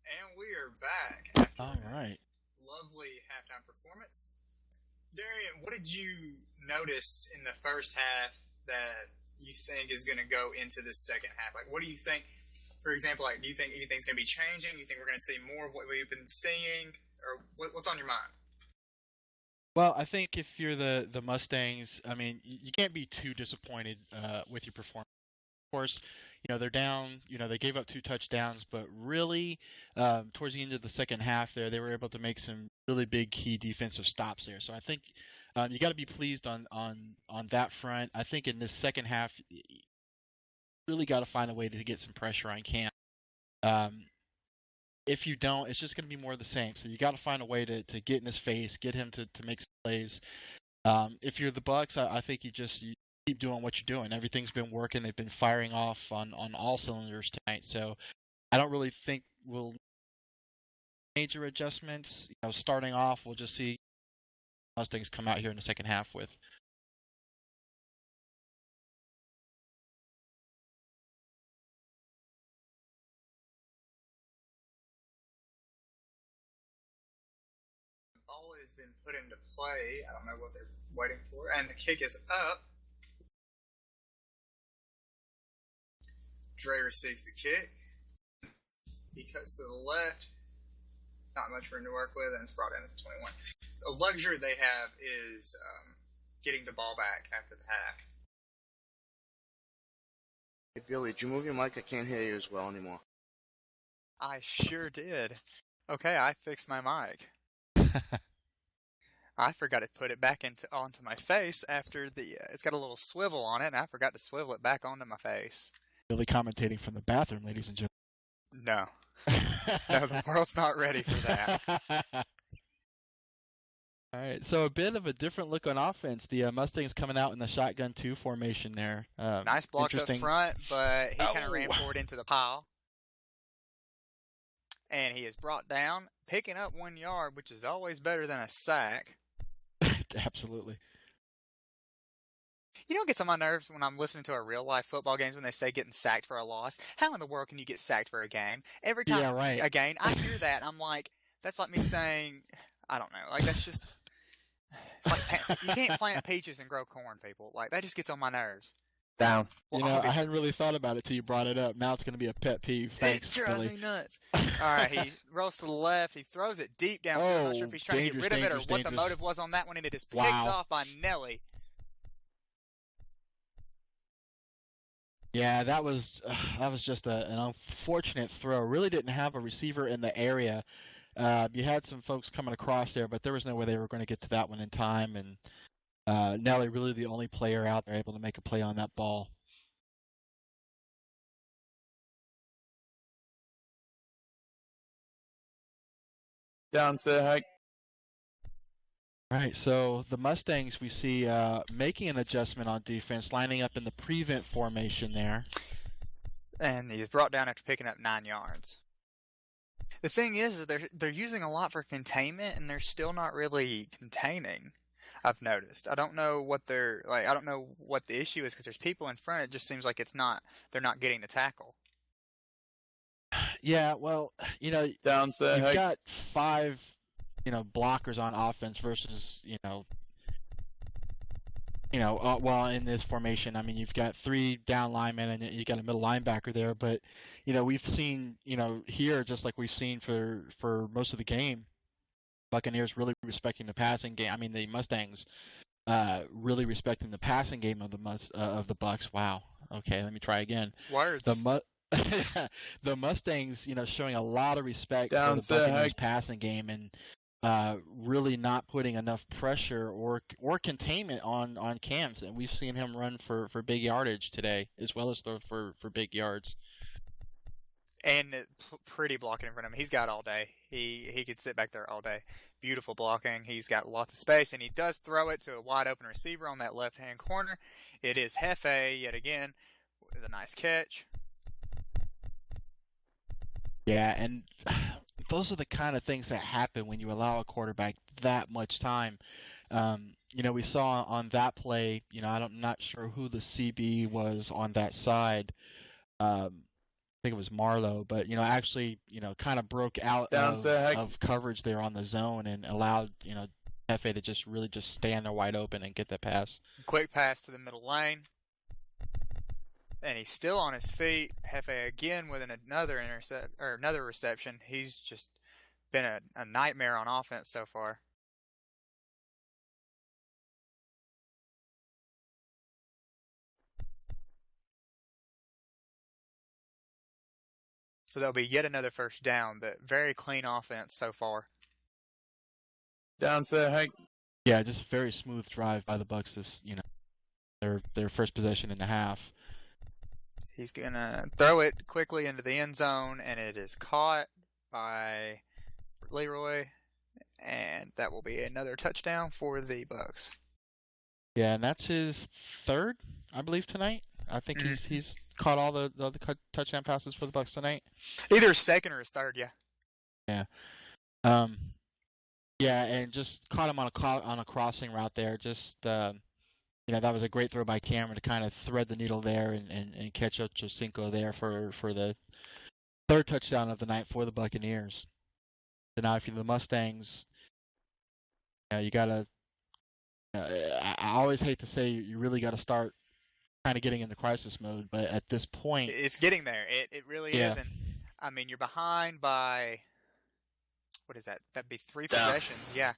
And we are back after All right. lovely halftime performance. Darian, what did you notice in the first half that you think is going to go into the second half? Like, what do you think, for example, like, do you think anything's going to be changing? Do you think we're going to see more of what we've been seeing? Or what's on your mind? Well, I think if you're the Mustangs, I mean, you can't be too disappointed with your performance. course, they're down. They gave up 2 touchdowns, but really, towards the end of the second half there, they were able to make some really big key defensive stops there. So I think you got to be pleased on that front. I think in this second half, you really got to find a way to get some pressure on Cam. If you don't, it's just going to be more of the same. So you got to find a way to get in his face, get him to make some plays. If you're the Bucs, I think you keep doing what you're doing. Everything's been working. They've been firing off on all cylinders tonight. So I don't really think we'll major adjustments. Starting off, we'll just see Mustangs come out here in the second half with. Ball has been put into play. I don't know what they're waiting for, and the kick is up. Dre receives the kick. He cuts to the left. Not much room to work with, and it's brought in at 21. The luxury they have is getting the ball back after the half. Hey, Billy, did you move your mic? I can't hear you as well anymore. I sure did. Okay, I fixed my mic. I forgot to put it back onto my face after it's got a little swivel on it, and I forgot to swivel it back onto my face. Billy commentating from the bathroom, ladies and gentlemen. No. No, the world's not ready for that. All right, so a bit of a different look on offense. The Mustangs coming out in the shotgun 2 formation there. Nice blocks up front, but he kind of ran forward into the pile. And he is brought down, picking up 1 yard, which is always better than a sack. Absolutely. You know what gets on my nerves when I'm listening to our real-life football games when they say getting sacked for a loss? How in the world can you get sacked for a game? Every time a game, I hear that, I'm like, that's like me saying, I don't know, like that's just, it's like, you can't plant peaches and grow corn, people. Like, that just gets on my nerves. Down. Well, I hadn't really thought about it till you brought it up. Now it's going to be a pet peeve. Thanks, it drives Billy. me nuts. All right, he rolls to the left. He throws it deep downfield. I'm not sure if he's trying to get rid of it or what the motive was on that one, and it is picked off by Nelly. Yeah, that was just an unfortunate throw. Really didn't have a receiver in the area. You had some folks coming across there, but there was no way they were going to get to that one in time. And Nelly really the only player out there able to make a play on that ball. Down, say hi. All right, so the Mustangs we see making an adjustment on defense, lining up in the prevent formation there. And he's brought down after picking up 9 yards. The thing is they're using a lot for containment, and they're still not really containing. I've noticed. I don't know what I don't know what the issue is because there's people in front. It just seems like they're not getting the tackle. Yeah, well, you've got 5, blockers on offense versus, well, in this formation, I mean, you've got 3 down linemen and you got a middle linebacker there, but, we've seen, here, just like we've seen for most of the game, Buccaneers really respecting the passing game. I mean, the Mustangs really respecting the passing game of the Bucs. Wow. Okay, let me try again. Words. The Mustangs, showing a lot of respect for the Buccaneers passing game and really not putting enough pressure or containment on Cam's. And we've seen him run for big yardage today, as well as throw for big yards. And pretty blocking in front of him. He's got all day. He could sit back there all day. Beautiful blocking. He's got lots of space, and he does throw it to a wide open receiver on that left-hand corner. It is Hefe yet again with a nice catch. Yeah, and those are the kind of things that happen when you allow a quarterback that much time. We saw on that play, I'm not sure who the CB was on that side. I think it was Marlowe, but actually, kind of broke out of coverage there on the zone and allowed, Hefe to just stand there wide open and get that pass. Quick pass to the middle lane. And he's still on his feet. Hefe again with another reception. He's just been a nightmare on offense so far. So there'll be yet another first down. The very clean offense so far. Down set, Hank. Yeah, just a very smooth drive by the Bucs. This, their first possession in the half. He's gonna throw it quickly into the end zone, and it is caught by Leroy, and that will be another touchdown for the Bucs. Yeah, and that's his third, I believe, tonight. I think he's caught all the touchdown passes for the Bucs tonight. Either his second or his third, yeah. Yeah. Yeah, and just caught him on a crossing route there. Just that was a great throw by Cameron to kind of thread the needle there and catch Ochocinco there for the third touchdown of the night for the Buccaneers. So now if you're the Mustangs, you gotta. I always hate to say you really got to start kind of getting into crisis mode, but at this point, it's getting there. It really is, and I mean you're behind by what is that? That'd be 3 possessions. Yeah,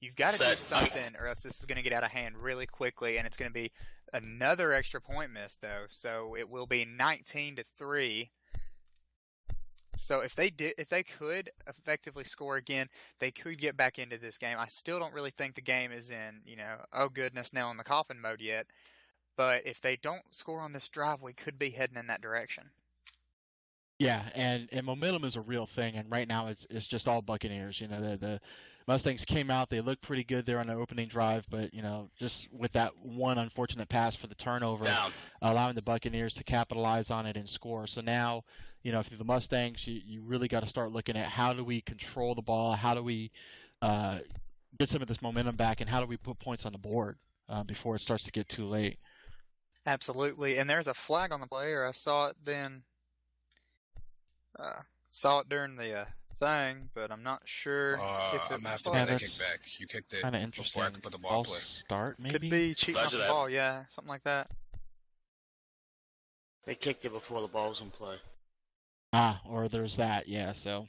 you've got to do something, or else this is going to get out of hand really quickly, and it's going to be another extra point miss though. So it will be 19-3. So if they could effectively score again, they could get back into this game. I still don't really think the game is in, oh goodness, nail in the coffin mode yet. But if they don't score on this drive, we could be heading in that direction. Yeah, and momentum is a real thing, and right now it's just all Buccaneers. The Mustangs came out, they looked pretty good there on the opening drive, but just with that one unfortunate pass for the turnover, allowing the Buccaneers to capitalize on it and score. So now, if you're the Mustangs, you really got to start looking at how do we control the ball, how do we get some of this momentum back, and how do we put points on the board before it starts to get too late. Absolutely, and there's a flag on the player. I saw it then. Saw it during the thing, but I'm not sure if it was a kickback. You kicked it before I could put the ball in play. Start, maybe? Could be cheating off the ball, yeah, something like that. They kicked it before the ball was in play. Or there's that, yeah, so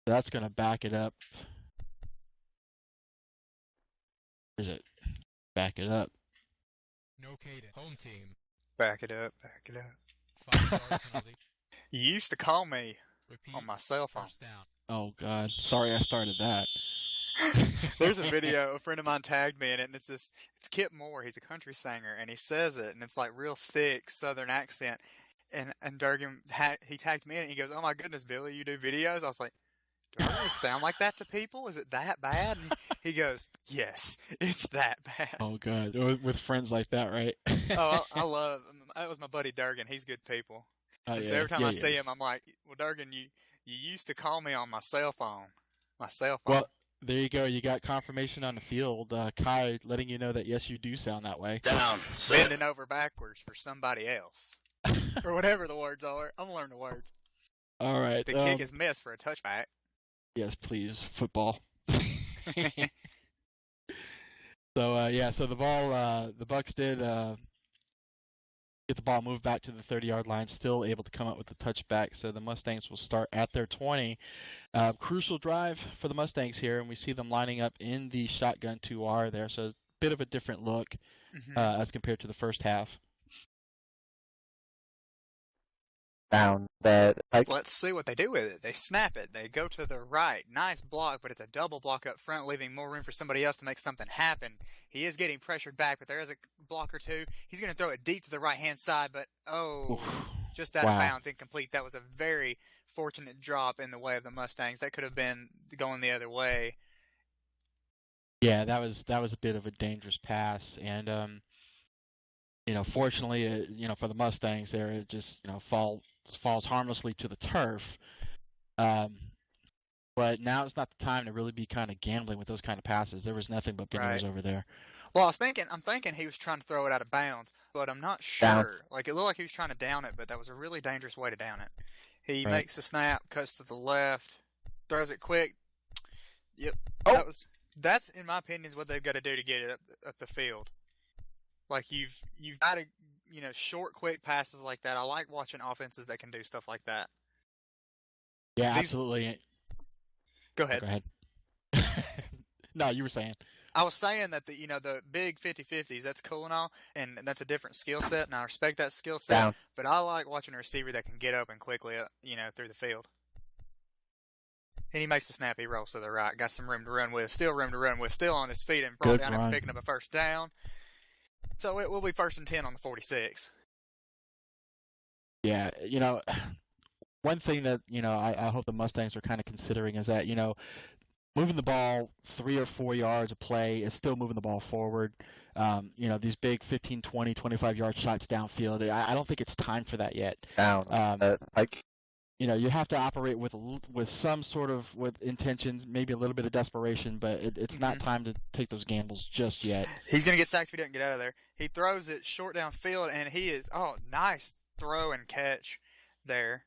that's going to back it up. Is it? Back it up. No cadence. Home team. Back it up. 5-yard penalty. You used to call me on my cell phone. Oh, God. Sorry I started that. There's a video, a friend of mine tagged me in it, and it's Kip Moore. He's a country singer, and he says it, and it's like real thick Southern accent. And Durgan, he tagged me in it, and he goes, "Oh my goodness, Billy, you do videos?" I was like, "Do I really sound like that to people? Is it that bad?" And he goes, "Yes, it's that bad." Oh, God. With friends like that, right? Oh, I love. That was my buddy Durgan. He's good people. So every time I see him, I'm like, "Well, Durgan, you used to call me on my cell phone." Well, there you go. You got confirmation on the field. Kai letting you know that, yes, you do sound that way. Down. Bending over backwards for somebody else. Or whatever the words are. I'm going to learn the words. All right. The kick is missed for a touchback. Yes, please. Football. So the ball, the Bucs did get the ball moved back to the 30-yard line, still able to come up with the touchback. So the Mustangs will start at their 20. Crucial drive for the Mustangs here, and we see them lining up in the shotgun 2R there. So a bit of a different look as compared to the first half. Let's see what they do with it. They snap it. They go to the right. Nice block, but it's a double block up front, leaving more room for somebody else to make something happen. He is getting pressured back, but there is a block or two. He's going to throw it deep to the right-hand side, but just out of bounds, incomplete. That was a very fortunate drop in the way of the Mustangs. That could have been going the other way. Yeah, that was a bit of a dangerous pass, and fortunately, for the Mustangs, there it just falls harmlessly to the turf. But now it's not the time to really be kind of gambling with those kind of passes. There was nothing but bananas over there. Well, I'm thinking he was trying to throw it out of bounds, but I'm not sure. Down. Like, it looked like he was trying to down it, but that was a really dangerous way to down it. He makes a snap, cuts to the left, throws it quick. Yep. That's in my opinion is what they've got to do to get it up the field. Like you've got to, short, quick passes like that. I like watching offenses that can do stuff like that. Yeah, absolutely. Go ahead. Go ahead. No, you were saying. I was saying that the big 50-50s, that's cool and all, and that's a different skill set, and I respect that skill set. Down. But I like watching a receiver that can get open quickly, through the field. And he makes the snap. He rolls to the right. Got some room to run with. Still room to run with. Still on his feet and brought Good down run. after picking up a first down. So it will be 1st and 10 on the 46. Yeah, one thing that, I hope the Mustangs are kind of considering is that, moving the ball 3 or 4 yards a play is still moving the ball forward. These big 15, 20, 25-yard shots downfield, I don't think it's time for that yet. You have to operate with some sort of with intentions, maybe a little bit of desperation, but it's not time to take those gambles just yet. He's going to get sacked if he doesn't get out of there. He throws it short downfield, and nice throw and catch there.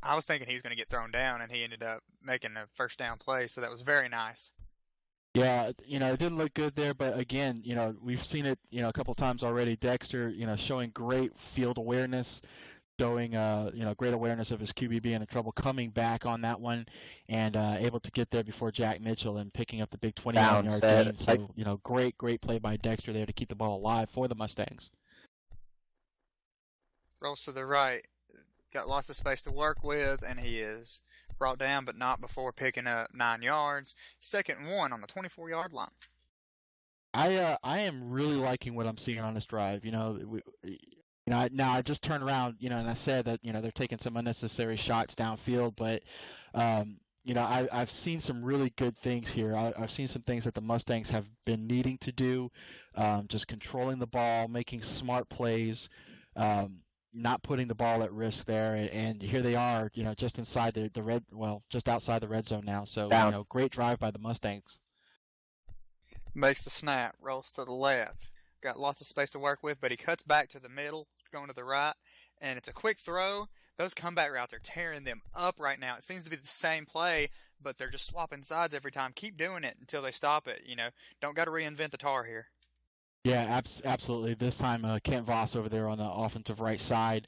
I was thinking he was going to get thrown down, and he ended up making a first down play, so that was very nice. Yeah, it didn't look good there, but again, we've seen it, a couple times already. Dexter, showing great field awareness, showing, great awareness of his QB being in trouble, coming back on that one, and able to get there before Jack Mitchell and picking up the big 21-yard gain. So, great play by Dexter there to keep the ball alive for the Mustangs. Rolls to the right. Got lots of space to work with, and he is brought down, but not before picking up 9 yards. 2nd and 1 on the 24-yard line. I am really liking what I'm seeing on this drive. I just turned around, and I said that, they're taking some unnecessary shots downfield, but, I've seen some really good things here. I've seen some things that the Mustangs have been needing to do, just controlling the ball, making smart plays, not putting the ball at risk there, and here they are, just inside just outside the red zone now. So, great drive by the Mustangs. Makes the snap, rolls to the left. Got lots of space to work with, but he cuts back to the middle, going to the right, and it's a quick throw. Those comeback routes are tearing them up right now. It seems to be the same play, but they're just swapping sides every time. Keep doing it until they stop it. Don't got to reinvent the tar here. Yeah, absolutely. This time, Kent Voss over there on the offensive right side,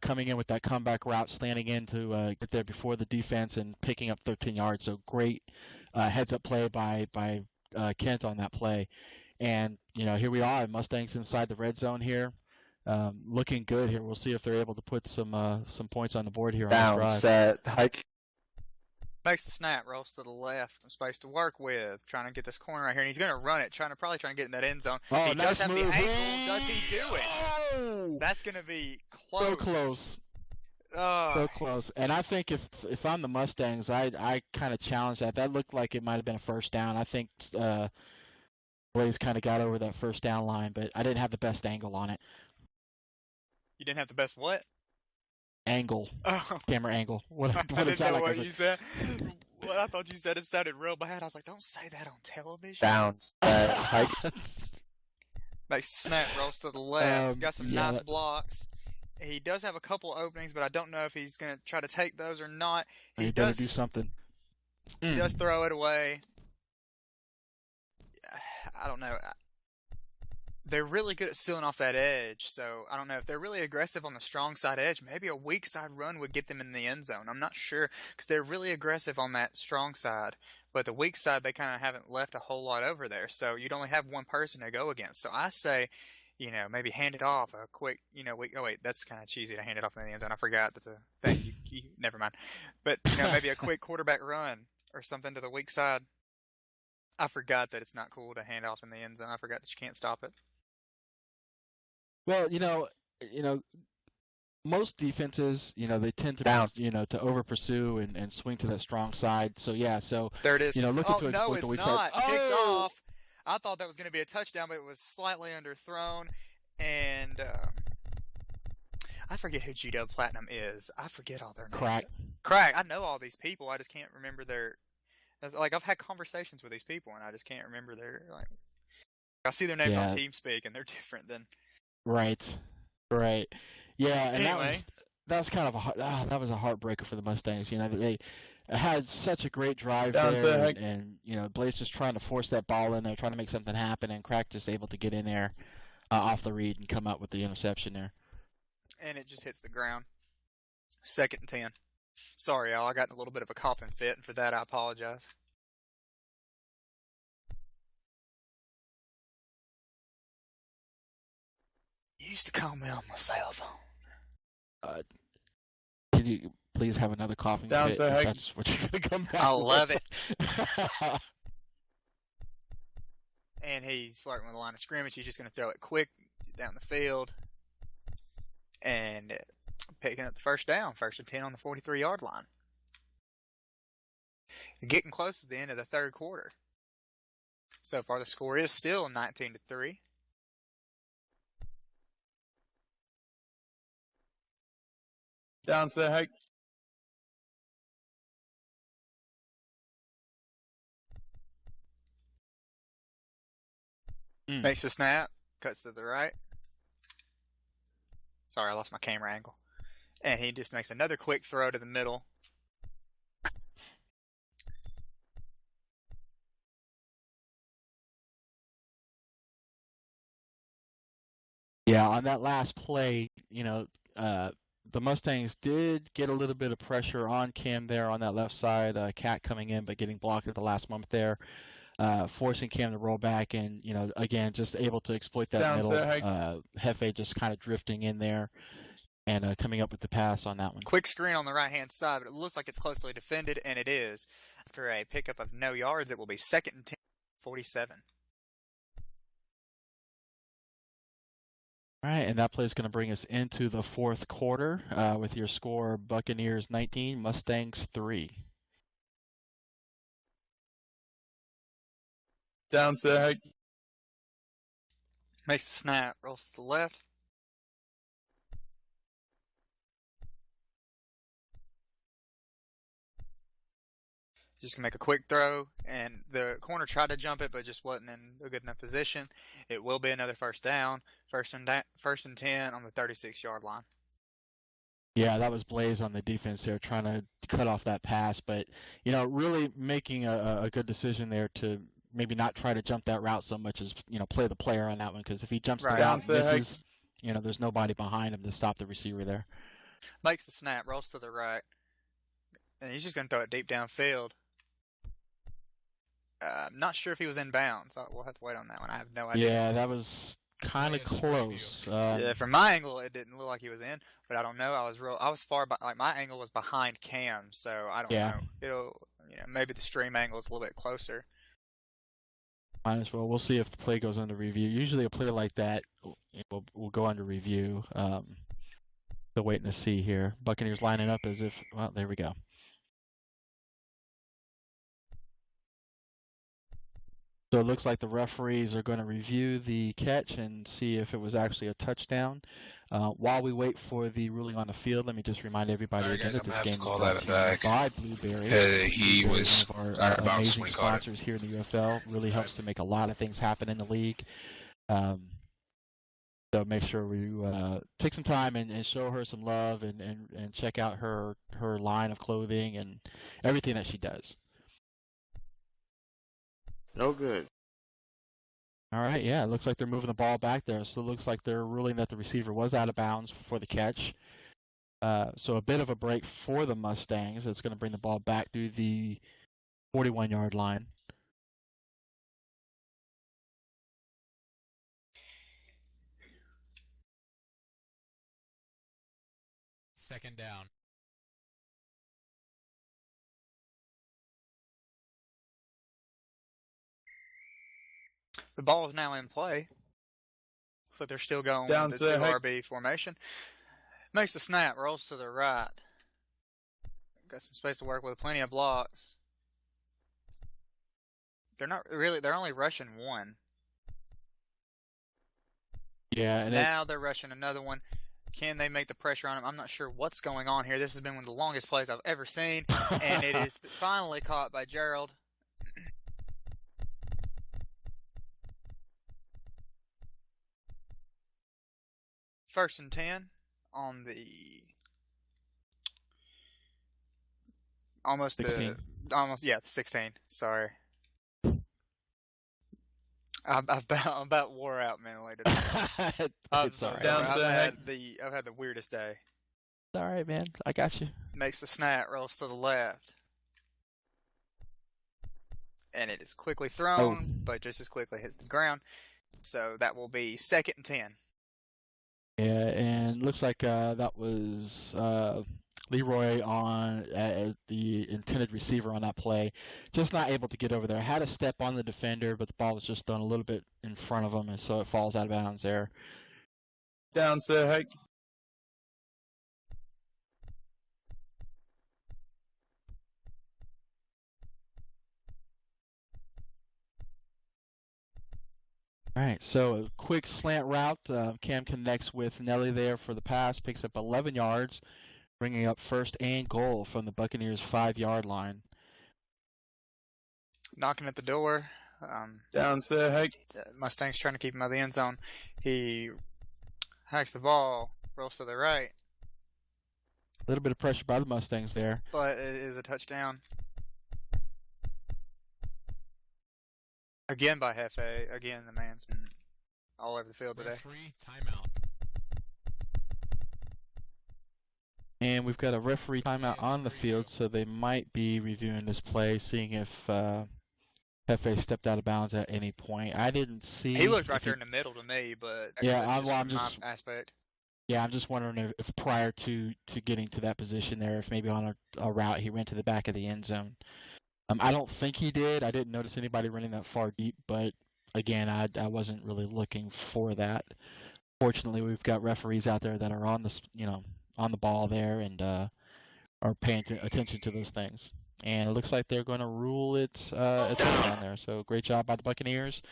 coming in with that comeback route, slanting in to get there before the defense and picking up 13 yards. So great heads-up play by Kent on that play. And, here we are, Mustangs inside the red zone here. Looking good here. We'll see if they're able to put some points on the board here on this drive. Set, hike. Makes the snap, rolls to the left, some space to work with, trying to get this corner right here, and he's going to run it, probably trying to get in that end zone. Oh, he nice does have move. the ankle. Does he do it? Oh! That's going to be close. So close. So close. And I think if I'm the Mustangs, I kind of challenge that. That looked like it might have been a first down. I think Blaze kind of got over that first down line, but I didn't have the best angle on it. You didn't have the best what? Angle. Oh. Camera angle. What I didn't know what you said. said. Well, I thought you said it sounded real bad. I was like, don't say that on television. Down. Hike. Makes the snap, rolls to the left. Got some nice blocks. He does have a couple openings, but I don't know if he's going to try to take those or not. He does do something. He does throw it away. I don't know. They're really good at sealing off that edge, so I don't know if they're really aggressive on the strong side edge. Maybe a weak side run would get them in the end zone. I'm not sure because they're really aggressive on that strong side, but the weak side they kind of haven't left a whole lot over there. So you'd only have one person to go against. So I say, maybe hand it off a quick, oh wait, that's kind of cheesy to hand it off in the end zone. I forgot that's a thing. Never mind. But maybe a quick quarterback run or something to the weak side. I forgot that it's not cool to hand off in the end zone. I forgot that you can't stop it. Well, most defenses, they tend to, to over pursue and swing to that strong side. So yeah, there it is. Looking to no, exploit it's the weak not. side. Picked off. I thought that was going to be a touchdown, but it was slightly underthrown. And I forget who G-Dub Platinum is. I forget all their names. Crack. I know all these people. I just can't remember their. I've had conversations with these people, and I just can't remember their I see their names on TeamSpeak, and they're different than. Right. Yeah, and anyway. that was kind of that was a heartbreaker for the Mustangs. They had such a great drive there, and Blaze just trying to force that ball in there, trying to make something happen, and Crack just able to get in there off the read and come out with the interception there. And it just hits the ground. 2nd and 10. Sorry, y'all. I got in a little bit of a coughing fit, and for that I apologize. You used to call me on my cell phone. Can you please have another coughing Down, fit sir, if Hank. that's what you're going to come back I with? love it. And he's flirting with the line of scrimmage. He's just going to throw it quick down the field. And picking up the first down. 1st and 10 on the 43-yard line. Getting close to the end of the third quarter. So far, the score is still 19-3. Down, sir, Hank. Makes the snap. Cuts to the right. Sorry, I lost my camera angle. And he just makes another quick throw to the middle. Yeah, on that last play, the Mustangs did get a little bit of pressure on Cam there on that left side. Cat coming in, but getting blocked at the last moment there, forcing Cam to roll back, and again, just able to exploit that Down, middle. sir, Hank. Hefe just kind of drifting in there and coming up with the pass on that one. Quick screen on the right-hand side, but it looks like it's closely defended, and it is. After a pickup of no yards, it will be 2nd and 10, 47. All right, and that play is going to bring us into the fourth quarter with your score: Buccaneers 19, Mustangs 3. Down, sir, Hank. Makes the snap, rolls to the left. Just gonna make a quick throw, and the corner tried to jump it, but just wasn't in a good enough position. It will be another first down, first and 10 on the 36-yard line. Yeah, that was Blaze on the defense there, trying to cut off that pass, but really making a good decision there to maybe not try to jump that route so much as play the player on that one, because if he jumps the route and misses, there's nobody behind him to stop the receiver there. Makes the snap, rolls to the right, and he's just gonna throw it deep downfield. I'm not sure if he was in bounds. We'll have to wait on that one. I have no idea. Yeah, that was kind of close. Yeah, from my angle, it didn't look like he was in, but I don't know. I was far, my angle was behind Cam, so I don't know. It'll, maybe the stream angle is a little bit closer. Might as well. We'll see if the play goes under review. Usually, a play like that will go under review. Still waiting to see here. Buccaneers lining up as if. Well, there we go. So it looks like the referees are going to review the catch and see if it was actually a touchdown. While we wait for the ruling on the field, let me just remind everybody again that this game is brought to you by Blueberry. He was one of our about amazing swing caught sponsors here in the UFL. Really helps to make a lot of things happen in the league. So make sure we take some time and show her some love and check out her line of clothing and everything that she does. No good. All right, yeah, it looks like they're moving the ball back there. So it looks like they're ruling that the receiver was out of bounds for the catch. So a bit of a break for the Mustangs. It's going to bring the ball back to the 41-yard line. Second down. The ball is now in play. Looks like they're still going Down with the 2RB formation. Makes the snap, rolls to the right. Got some space to work with, plenty of blocks. They're only rushing one. Yeah, and now they're rushing another one. Can they make the pressure on him? I'm not sure what's going on here. This has been one of the longest plays I've ever seen, and it is finally caught by Gerald. First and 10 on the almost 16. 16. Sorry, I'm about wore out mentally today. It's all right. I've had the weirdest day. It's all right, man. I got you. Makes the snap, rolls to the left, and it is quickly thrown, but just as quickly hits the ground. So that will be 2nd and 10. Yeah, and looks like that was Leroy on the intended receiver on that play. Just not able to get over there. Had a step on the defender, but the ball was just thrown a little bit in front of him, and so it falls out of bounds there. Down, Sir Hake. All right, so a quick slant route. Cam connects with Nelly there for the pass, picks up 11 yards, bringing up first and goal from the Buccaneers' 5-yard line. Knocking at the door. Down, Sir Hake. Mustangs trying to keep him out of the end zone. He hacks the ball, rolls to the right. A little bit of pressure by the Mustangs there. But it is a touchdown. Again by Hefe. Again, the man's been all over the field today. Referee, timeout. And we've got a referee timeout on the field, so they might be reviewing this play, seeing if Hefe stepped out of bounds at any point. I didn't see. He looked right there in the middle to me, but yeah, I'm just aspect. Yeah, I'm just wondering if prior to getting to that position there, if maybe on a route he ran to the back of the end zone. I don't think he did. I didn't notice anybody running that far deep, but again, I wasn't really looking for that. Fortunately, we've got referees out there that are on the ball there and are paying attention to those things. And it looks like they're going to rule it a touchdown there. So great job by the Buccaneers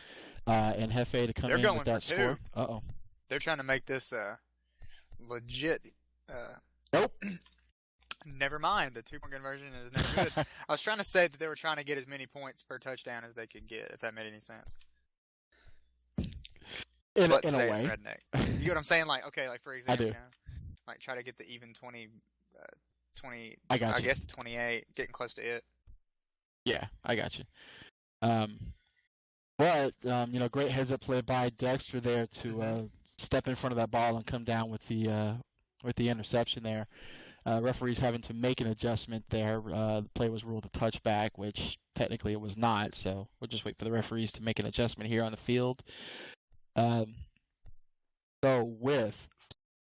and Hefe to come in with that score. Uh-oh. They're trying to make this legit. Nope. Never mind. The 2-point conversion is never good. I was trying to say that they were trying to get as many points per touchdown as they could get, if that made any sense. In a way. Redneck. You get what I'm saying? Like, okay, like for example, I do. Like try to get the even 20, I guess the 28, getting close to it. Yeah, I got you. But great heads up play by Dexter there to step in front of that ball and come down with the interception there. Referees having to make an adjustment there. The play was ruled a touchback, which technically it was not. So we'll just wait for the referees to make an adjustment here on the field. So with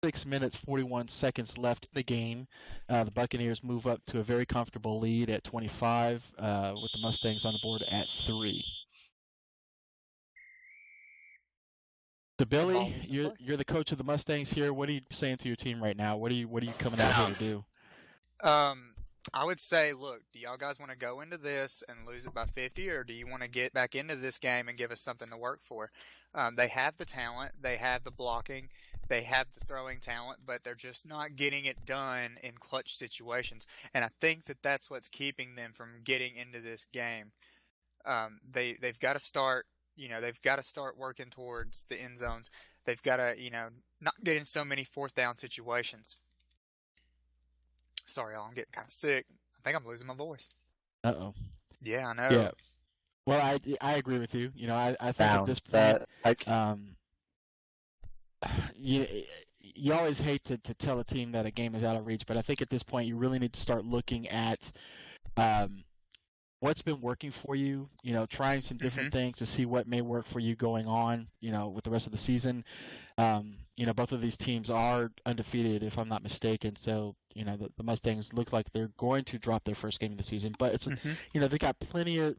6 minutes 41 seconds left in the game, the Buccaneers move up to a very comfortable lead at 25, with the Mustangs on the board at 3. So Billy, you're the coach of the Mustangs here. What are you saying to your team right now? What are you coming out here to do? I would say, look, do y'all guys want to go into this and lose it by 50, or do you want to get back into this game and give us something to work for? They have the talent, they have the blocking, they have the throwing talent, but they're just not getting it done in clutch situations. And I think that that's what's keeping them from getting into this game. They've got to start. They've got to start working towards the end zones. They've got to, not get in so many 4th down situations. Sorry, y'all, I'm getting kind of sick. I think I'm losing my voice. Uh-oh. Yeah, I know. Yeah. Well, I agree with you. I think at this point, you always hate to tell a team that a game is out of reach, but I think at this point you really need to start looking at what's been working for you, trying some different things to see what may work for you going on, with the rest of the season. Both of these teams are undefeated, if I'm not mistaken. So, the Mustangs look like they're going to drop their first game of the season, but it's, they got plenty of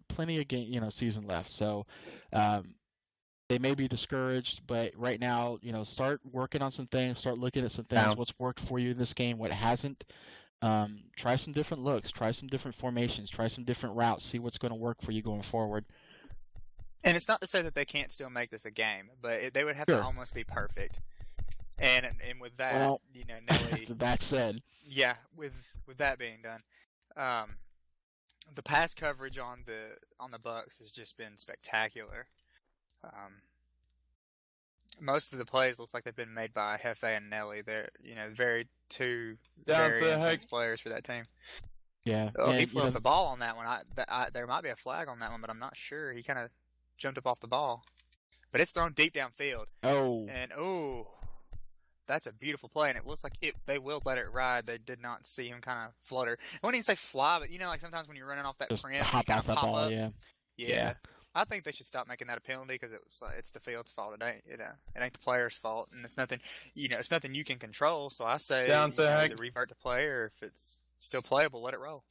game, season left. So, they may be discouraged, but right now, start working on some things, start looking at some things, what's worked for you in this game, what hasn't. Try some different looks, try some different formations, try some different routes, see what's going to work for you going forward. And it's not to say that they can't still make this a game, but they would have to almost be perfect. And with that, Nelly. That said. Yeah, with that being done, the pass coverage on the Bucs has just been spectacular. Most of the plays looks like they've been made by Hefe and Nelly. They're very intense players for that team. Yeah. Oh, he flew off the ball on that one. There might be a flag on that one, but I'm not sure. He kind of jumped up off the ball, but it's thrown deep downfield. Oh. And that's a beautiful play, and it looks like they will let it ride. They did not see him kind of flutter. I wouldn't even say fly, but like sometimes when you're running off that just print, hop you kind off of that pop ball, up. Yeah. I think they should stop making that a penalty because it's the field's fault. It ain't the player's fault, and it's nothing you can control. So I say either revert the play, or if it's still playable, let it roll.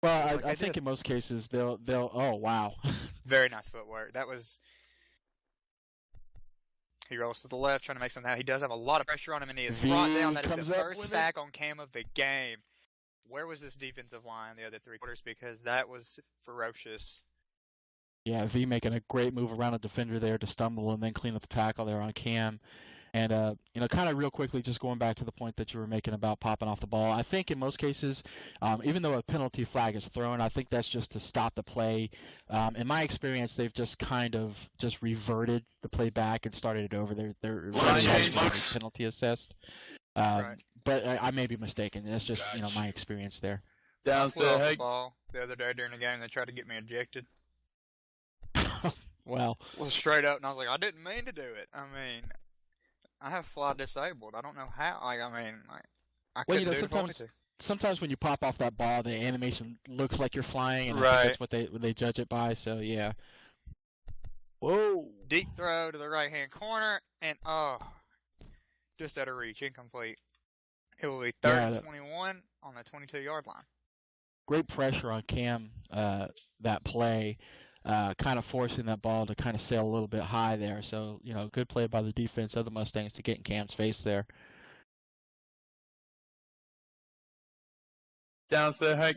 Well, I think in most cases they'll. Oh wow. Very nice footwork. That was. He rolls to the left, trying to make something happen. He does have a lot of pressure on him, and he is brought down. That is the first sack on Cam of the game. Where was this defensive line the other 3 quarters? Because that was ferocious. Yeah, V making a great move around a defender there to stumble and then clean up the tackle there on Cam. And, kind of real quickly, just going back to the point that you were making about popping off the ball, I think in most cases, even though a penalty flag is thrown, I think that's just to stop the play. In my experience, they've just kind of just reverted the play back and started it over. They're penalty assessed. Right. But I may be mistaken. That's just, my experience there. I flew off the ball the other day during the game. They tried to get me ejected. Well, straight up, and I was like, I didn't mean to do it. I mean, I have fly disabled. I don't know how. I couldn't do it. Sometimes when you pop off that ball, the animation looks like you're flying, and I think that's what they judge it by. So yeah. Whoa! Deep throw to the right-hand corner, and just out of reach, incomplete. It will be 3rd and 21 on the 22-yard line. Great pressure on Cam that play. Kind of forcing that ball to kind of sail a little bit high there. So, good play by the defense of the Mustangs to get in Cam's face there. Down set, Hank.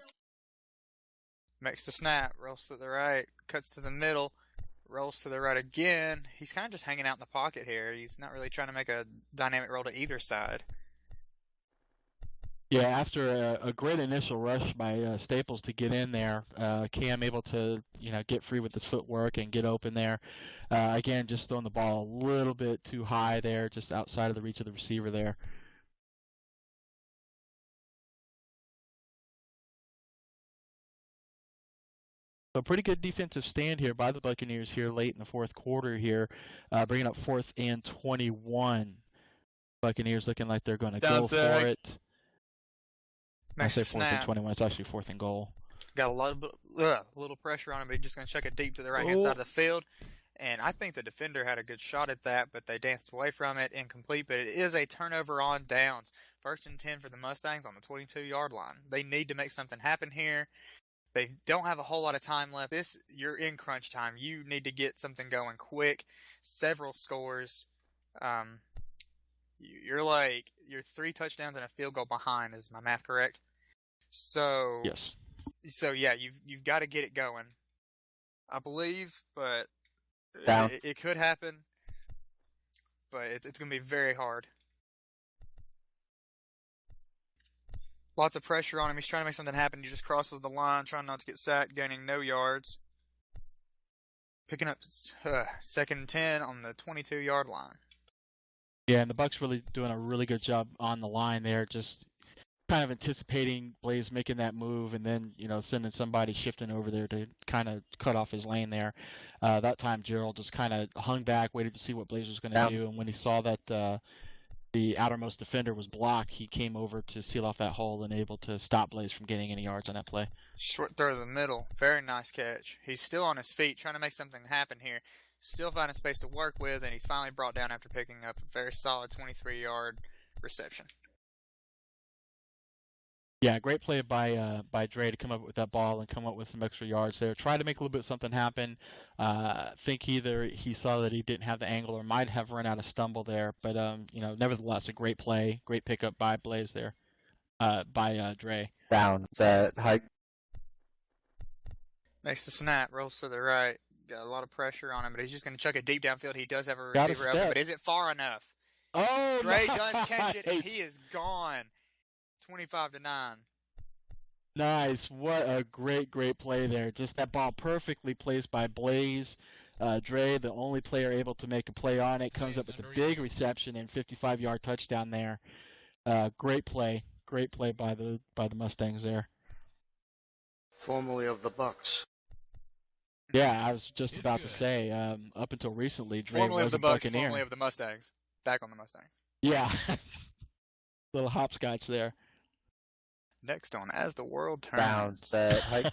Makes the snap, rolls to the right, cuts to the middle, rolls to the right again. He's kind of just hanging out in the pocket here. He's not really trying to make a dynamic roll to either side. Yeah, after a great initial rush by Staples to get in there, Cam able to get free with his footwork and get open there. Again, just throwing the ball a little bit too high there, just outside of the reach of the receiver there. So pretty good defensive stand here by the Buccaneers here late in the fourth quarter here, bringing up 4th and 21. Buccaneers looking like they're going to go for it. I say 4th and 21. It's actually 4th and goal. Got a little pressure on him, but he's just going to chuck it deep to the right-hand side of the field. And I think the defender had a good shot at that, but they danced away from it, incomplete. But it is a turnover on downs. 1st and 10 for the Mustangs on the 22-yard line. They need to make something happen here. They don't have a whole lot of time left. You're in crunch time. You need to get something going quick. Several scores. You're 3 touchdowns and a field goal behind. Is my math correct? So yes. So yeah, you've got to get it going. I believe, but it could happen. But it's going to be very hard. Lots of pressure on him. He's trying to make something happen. He just crosses the line, trying not to get sacked, gaining no yards. Picking up 2nd and 10 on the 22-yard line. Yeah, and the Bucs really doing a really good job on the line there, just kind of anticipating Blaze making that move and then, sending somebody shifting over there to kind of cut off his lane there. That time Gerald just kind of hung back, waited to see what Blaze was going to do, and when he saw that the outermost defender was blocked, he came over to seal off that hole and able to stop Blaze from getting any yards on that play. Short throw to the middle. Very nice catch. He's still on his feet trying to make something happen here. Still finding space to work with, and he's finally brought down after picking up a very solid 23-yard reception. Yeah, great play by Dre to come up with that ball and come up with some extra yards there. Try to make a little bit of something happen. Think either he saw that he didn't have the angle or might have run out of stumble there. But, nevertheless, a great play, great pickup by Blaze there, by Dre. Down, set, hike. Makes the snap, rolls to the right. Got a lot of pressure on him, but he's just going to chuck it deep downfield. He does have a receiver open, but is it far enough? Oh, Dre does catch it, and he is gone. 25-9. Nice. What a great play there. Just that ball perfectly placed by Blaze. Dre, the only player able to make a play on it, comes up with a big reception and 55-yard touchdown there. Great play. Great play by the Mustangs there. Formerly of the Bucs. Yeah, I was just about to say, up until recently, Dre formerly was of the a Bucs, Buccaneer. formerly of the Mustangs. Back on the Mustangs. Yeah. Little hopscotch there. Next on As the World Turns. Down, set, hike.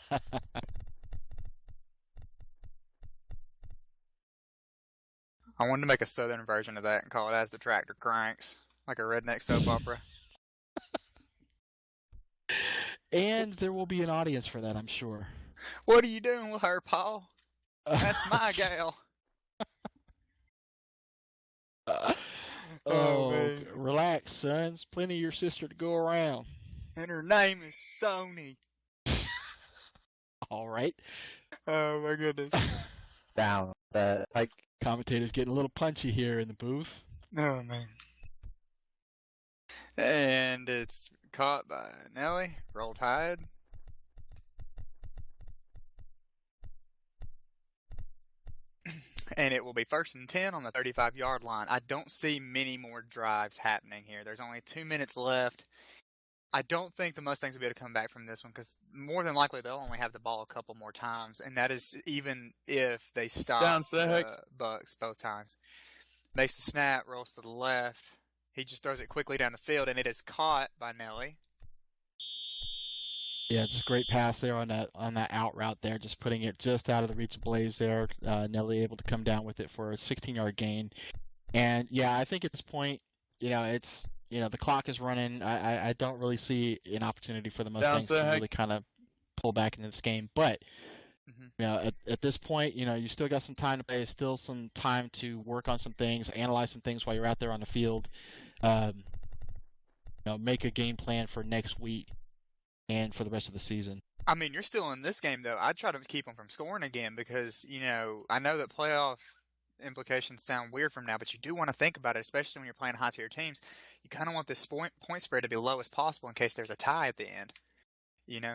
I wanted to make a southern version of that and call it As the Tractor Cranks, like a redneck soap opera. And there will be an audience for that, I'm sure. What are you doing with her, Paul? That's my gal. Man. Relax, sons. Plenty of your sister to go around. And her name is Sony. All right. Oh, my goodness. Down. Commentator's getting a little punchy here in the booth. Oh, man. And it's caught by Nelly. Roll Tide. And it will be 1st and 10 on the 35-yard line. I don't see many more drives happening here. There's only 2 minutes left. I don't think the Mustangs will be able to come back from this one because more than likely they'll only have the ball a couple more times, and that is even if they stop Bucs both times. Makes the snap, rolls to the left. He just throws it quickly down the field, and it is caught by Nelly. Yeah, just great pass there on that out route there, just putting it just out of the reach of Blaze there. Nelly able to come down with it for a 16-yard gain. And yeah, I think at this point, it's the clock is running. I don't really see an opportunity for the Mustangs to really kind of pull back into this game. But at this point, you still got some time to play, still some time to work on some things, analyze some things while you're out there on the field. Make a game plan for next week and for the rest of the season. I mean, you're still in this game, though. I'd try to keep them from scoring again because, I know that playoff implications sound weird from now, but you do want to think about it, especially when you're playing high-tier teams. You kind of want this point spread to be low as possible in case there's a tie at the end.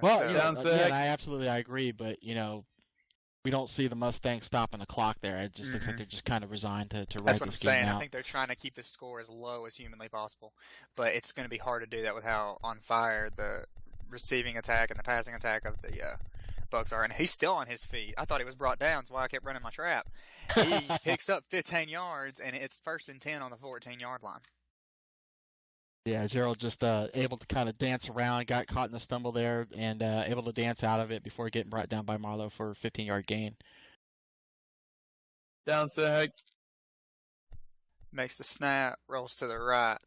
Well, I agree, but, we don't see the Mustangs stopping the clock there. It just looks like they're just kind of resigned to That's ride what this I'm saying. game out. I think they're trying to keep the score as low as humanly possible, but it's going to be hard to do that with how on fire the receiving attack and the passing attack of the Bucs are. And he's still on his feet. I thought he was brought down, that's why I kept running my trap. He picks up 15 yards, and it's 1st and 10 on the 14-yard line. Yeah, Gerald just able to kind of dance around, got caught in the stumble there, and able to dance out of it before getting brought down by Marlowe for a 15-yard gain. Down sack. Makes the snap, rolls to the right.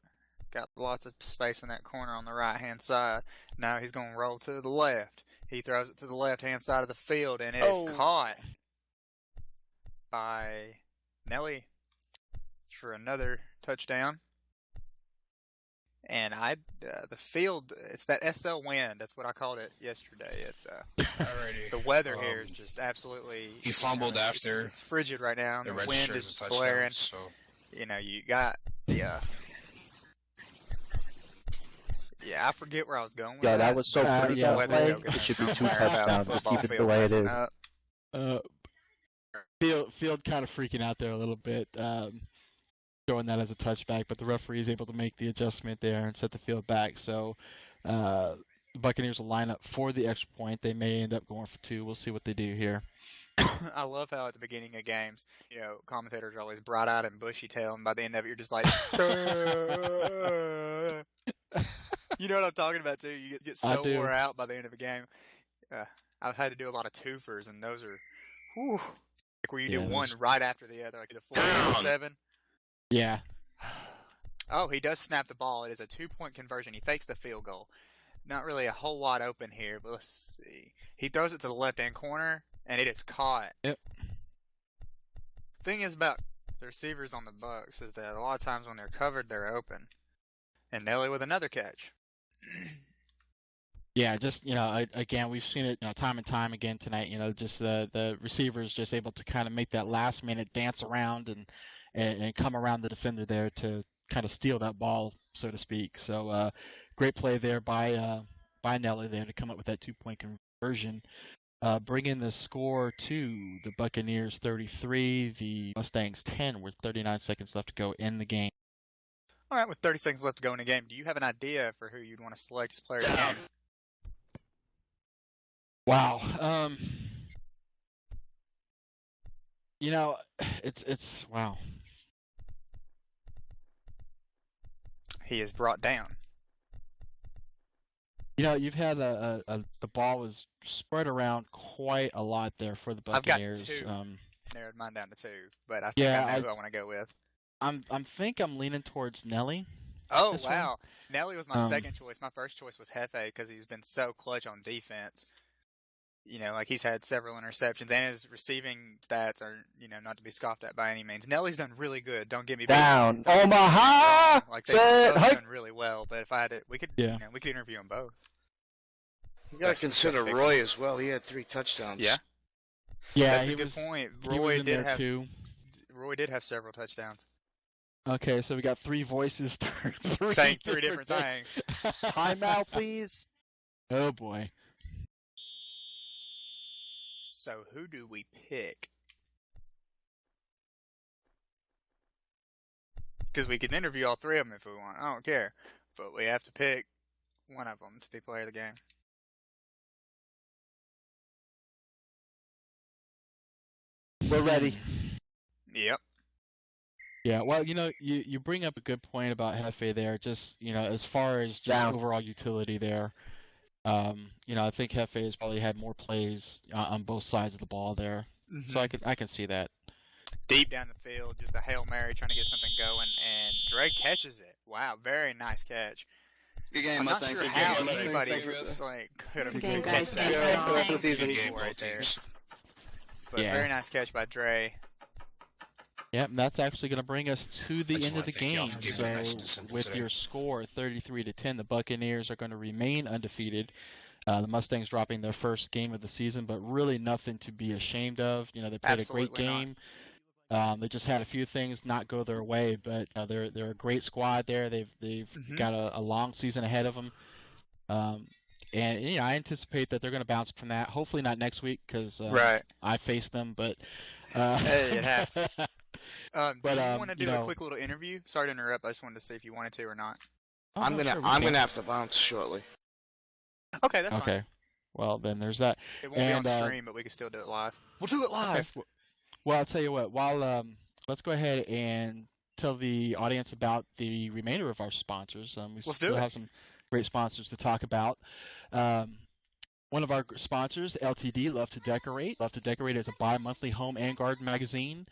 Got lots of space in that corner on the right-hand side. Now he's going to roll to the left. He throws it to the left-hand side of the field, and it is caught by Nelly for another touchdown. And the field, it's that SL wind. That's what I called it yesterday. It's Alrighty. The weather here is just absolutely. He fumbled after. It's frigid right now. The wind is just just blaring. So. You got the. Yeah, I forget where I was going with that. Yeah, that was so pretty. It should be 2 touchdowns. Just keep it the way it is. Field kind of freaking out there a little bit. Showing that as a touchback, but the referee is able to make the adjustment there and set the field back. So the Buccaneers will line up for the extra point. They may end up going for 2. We'll see what they do here. I love how at the beginning of games, commentators are always bright-eyed and bushy-tailed, and by the end of it, you're just like, you know what I'm talking about, too? You get so wore out by the end of a game. I've had to do a lot of twofers, and those are, like where you do one right after the other, like the 4-7. Yeah. Oh, he does snap the ball. It is a 2-point conversion. He fakes the field goal. Not really a whole lot open here, but let's see. He throws it to the left-hand corner, and it is caught. Yep. Thing is about the receivers on the Bucs is that a lot of times when they're covered, they're open. And Nelly with another catch. Yeah, just, again, we've seen it time and time again tonight, just the receivers just able to kind of make that last-minute dance around and come around the defender there to kind of steal that ball, so to speak. So great play there by Nelly there to come up with that 2-point conversion. Bringing the score to the Buccaneers 33, the Mustangs 10 with 39 seconds left to go in the game. All right, with 30 seconds left to go in the game, do you have an idea for who you'd want to select as player of the game? Wow. It's wow. He is brought down. You've had the ball was spread around quite a lot there for the Buccaneers. I've got 2. narrowed mine down to 2, but I think Yeah, I know who I want to go with. I'm leaning towards Nelly. Oh, this wow. one. Nelly was my second choice. My first choice was Hefe because he's been so clutch on defense. You know, like he's had several interceptions, and his receiving stats are, you know, not to be scoffed at by any means. Nelly's done really good. Don't get me Down. don't get me Omaha! wrong. Like, they've Set, both hike. done really well, but if I had to, we could, Yeah. you know, we could interview them both. You gotta consider Roy as well. He had 3 touchdowns. Yeah. Yeah, That's he a good was, point. he was Roy in did there have too. Roy did have several touchdowns. Okay, so we got 3 voices Saying 3 different things. Timeout, please. Oh boy. So who do we pick? Because we can interview all 3 of them if we want. I don't care. But we have to pick one of them to be player of the game. We're ready. Yep. Yeah, well, you know, you bring up a good point about Hefe there. Just, you know, as far as just Down. overall utility there, you know, I think Hefe has probably had more plays on both sides of the ball there. Mm-hmm. So I can see that. Deep down the field, just a Hail Mary trying to get something going, and Dre catches it. Wow, very nice catch. Good game, I'm not Mustangs. sure Good how game, Mustangs. anybody Thanks, like could have Good game, catch guys. that. Good rest of the season. Good game, Right both there. teams. But Yeah. very nice catch by Dre. Yep, and that's actually going to bring us to the I just end of wanna the thank y'all game. for keeping it nice and So simple with today. your score 33-10, the Buccaneers are going to remain undefeated. The Mustangs dropping their first game of the season, but really nothing to be ashamed of. You know, they played Absolutely a great game. They just had a few things not go their way, but they're a great squad there. They've got a long season ahead of them. And you know, I anticipate that they're going to bounce from that. Hopefully not next week because Right. I faced them, but Hey, it happens. But, do you want to do you a know- quick little interview? Sorry to interrupt. I just wanted to see if you wanted to or not. Oh, I'm no, gonna sure, we I'm can. gonna have to bounce shortly. Okay, that's fine. Okay. Well, then there's that. It won't And, be on stream, but we can still do it live. We'll do it live. Okay. Well, I'll tell you what. While let's go ahead and tell the audience about the remainder of our sponsors. We Let's still do it. have some great sponsors to talk about. One of our sponsors, LTD, Love to Decorate. Love to Decorate is a bi-monthly home and garden magazine,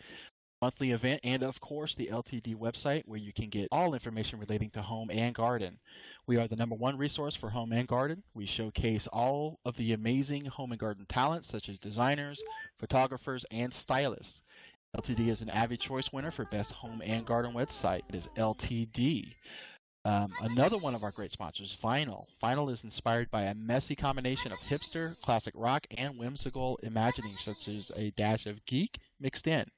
monthly event, and of course the LTD website where you can get all information relating to home and garden. We are the #1 resource for home and garden. We showcase all of the amazing home and garden talents such as designers, photographers, and stylists. LTD is an Avid Choice winner for Best Home and Garden website. It is LTD. Another one of our great sponsors, Vinyl. Vinyl is inspired by a messy combination of hipster, classic rock, and whimsical imagining, such as a dash of geek mixed in.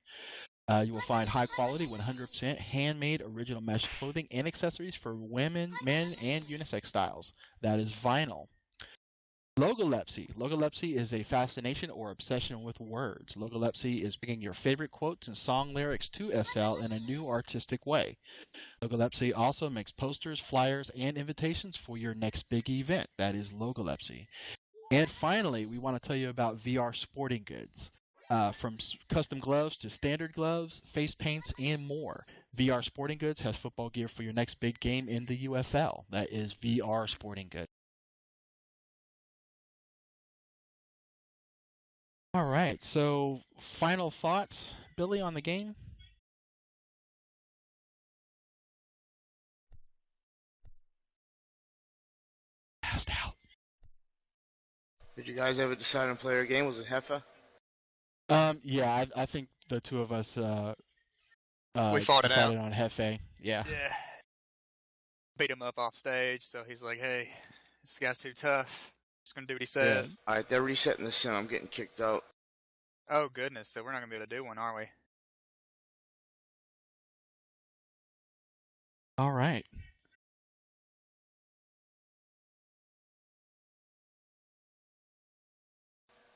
You will find high-quality, 100% handmade original mesh clothing and accessories for women, men, and unisex styles. That is Vinyl. Logolepsy. Logolepsy is a fascination or obsession with words. Logolepsy is bringing your favorite quotes and song lyrics to SL in a new artistic way. Logolepsy also makes posters, flyers, and invitations for your next big event. That is Logolepsy. And finally, we want to tell you about VR Sporting Goods. From custom gloves to standard gloves, face paints, and more. VR Sporting Goods has football gear for your next big game in the UFL. That is VR Sporting Goods. All right, so final thoughts, Billy, on the game? Passed out. Did you guys ever decide on player game? Was it Heffa? Yeah, I think the two of us We fought it decided out. on Hefe. Yeah. Yeah. Beat him up off stage, so he's like, hey, this guy's too tough. Just going to do what he says. All right, they're resetting the sim. I'm getting kicked out. Oh, goodness. So we're not going to be able to do one, are we? All right.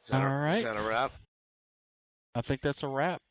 Is that All right. Is that a wrap? I think that's a wrap.